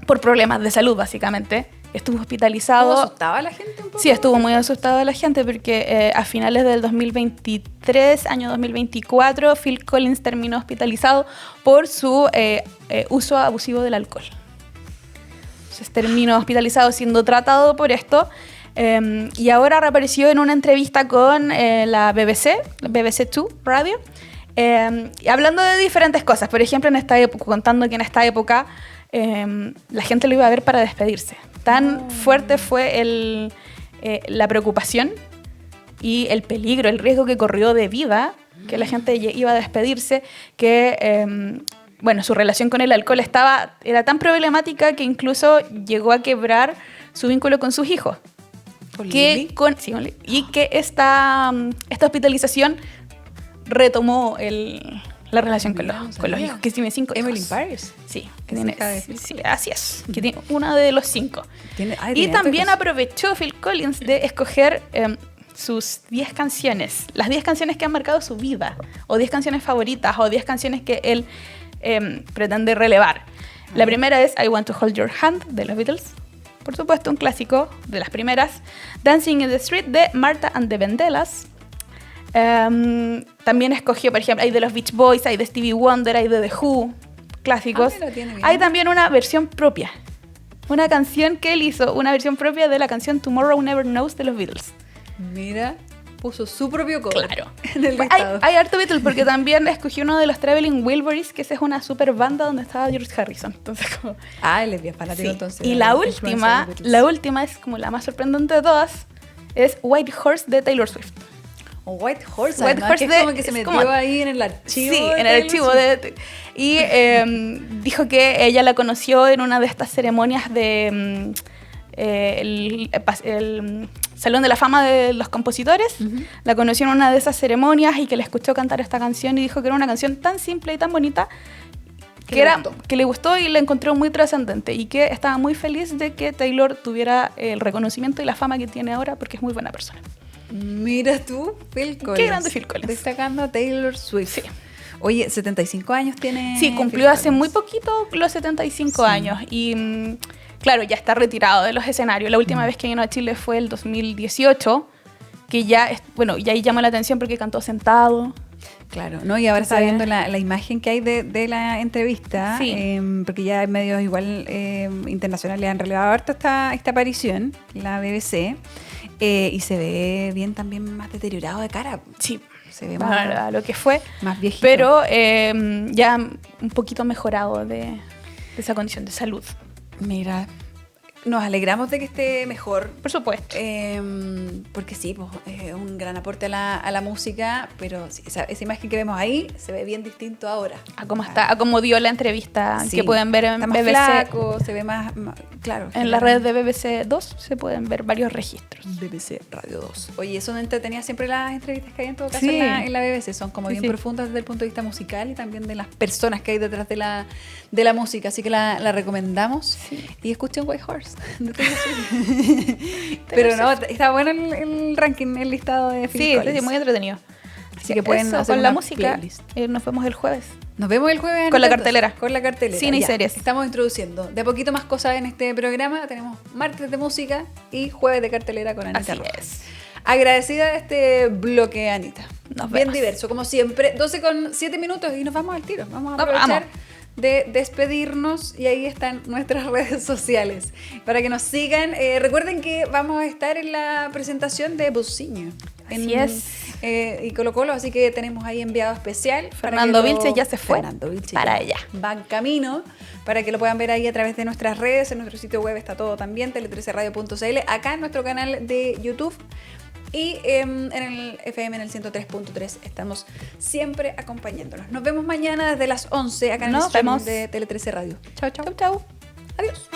por problemas de salud, básicamente. Estuvo hospitalizado. ¿Estuvo asustaba a la gente un poco? Sí, estuvo muy asustado a la gente porque a finales del 2023, año 2024, Phil Collins terminó hospitalizado por su uso abusivo del alcohol. Entonces terminó hospitalizado siendo tratado por esto. Y ahora reapareció en una entrevista con la BBC 2 Radio, hablando de diferentes cosas. Por ejemplo, contando que en esta época la gente lo iba a ver para despedirse. Tan fuerte fue la preocupación y el peligro, el riesgo que corrió de vida, que la gente iba a despedirse, que su relación con el alcohol era tan problemática que incluso llegó a quebrar su vínculo con sus hijos. Y que esta hospitalización retomó la relación con los hijos, que tiene 5 hijos. Emily Paris. Sí, así es. Que tiene uno de los 5. Y también aprovechó Phil Collins de escoger sus 10 canciones, las 10 canciones que han marcado su vida, o 10 canciones favoritas, o 10 canciones que él pretende relevar. La primera es I Want to Hold Your Hand, de los Beatles. Por supuesto, un clásico de las primeras. Dancing in the Street, de Martha and the Vandellas. También escogió, por ejemplo, hay de los Beach Boys, hay de Stevie Wonder, hay de The Who, clásicos. Hay también una versión propia, una canción que él hizo, una versión propia de la canción Tomorrow Never Knows de los Beatles. Mira, puso su propio cover. Claro. En el listado. Hay harto Beatles porque también escogió uno de los Traveling Wilburys, que esa es una super banda donde estaba George Harrison. Entonces, él es bien fanático, entonces. Y la última es como la más sorprendente de todas, es White Horse de Taylor Swift. White Horse, que es como que se metió ahí en el archivo. Sí, en el archivo y dijo que ella la conoció en una de estas ceremonias de el Salón de la Fama de los Compositores. La conoció en una de esas ceremonias y que le escuchó cantar esta canción y dijo que era una canción tan simple y tan bonita que le gustó y la encontró muy trascendente, y que estaba muy feliz de que Taylor tuviera el reconocimiento y la fama que tiene ahora, porque es muy buena persona. Mira tú, Phil Collins. Qué grande Phil Collins. Destacando a Taylor Swift. Sí. Oye, 75 años tiene. Sí, cumplió hace muy poquito los 75 años. Y claro, ya está retirado de los escenarios. La última vez que vino a Chile fue el 2018, que ya ahí llamó la atención porque cantó sentado. Claro, ¿no? Y ahora está viendo la imagen que hay de la entrevista, porque ya en medios igual internacionales han relevado harto esta aparición, la BBC. Y se ve bien también más deteriorado de cara. Sí, se ve más lo que fue. Más viejito. Pero ya un poquito mejorado de esa condición de salud. Mira, nos alegramos de que esté mejor. Por supuesto. Porque sí, pues, es un gran aporte a la música, pero sí, esa imagen que vemos ahí se ve bien distinto ahora. A cómo dio la entrevista, que pueden ver en BBC. Flaco, se ve más claro. En las redes de BBC 2 se pueden ver varios registros. BBC Radio 2. Oye, son entretenidas siempre las entrevistas que hay en todo caso en la BBC. Son como bien profundas desde el punto de vista musical y también de las personas que hay detrás de la música. Así que la recomendamos. Y escuchen White Horse. Pero no, está bueno el ranking, el listado de Phil Collins. Sí, muy entretenido. Así que pueden hacer con la música. Nos vemos el jueves. Nos vemos el jueves con la cartelera. Con la cartelera. Cine y series. Estamos introduciendo de a poquito más cosas en este programa. Tenemos martes de música y jueves de cartelera con Anita Rojas. Así es. Agradecida de este bloque, Anita. Bien diverso, como siempre. 12:07 y nos vamos al tiro. Vamos a aprovechar de despedirnos, y ahí están nuestras redes sociales para que nos sigan. Recuerden que vamos a estar en la presentación de Buciño. Así es. Y Colo-Colo, así que tenemos ahí enviado especial. Fernando Vilches ya se fue. Fernando Vilches para ya allá. va en camino, para que lo puedan ver ahí a través de nuestras redes. En nuestro sitio web está todo también, tele13radio.cl, acá en nuestro canal de YouTube. Y en el FM en el 103.3 estamos siempre acompañándolos. Nos vemos mañana desde las 11 acá en el stream de Tele 13 Radio. Chao, chao. Chau, chau. Adiós.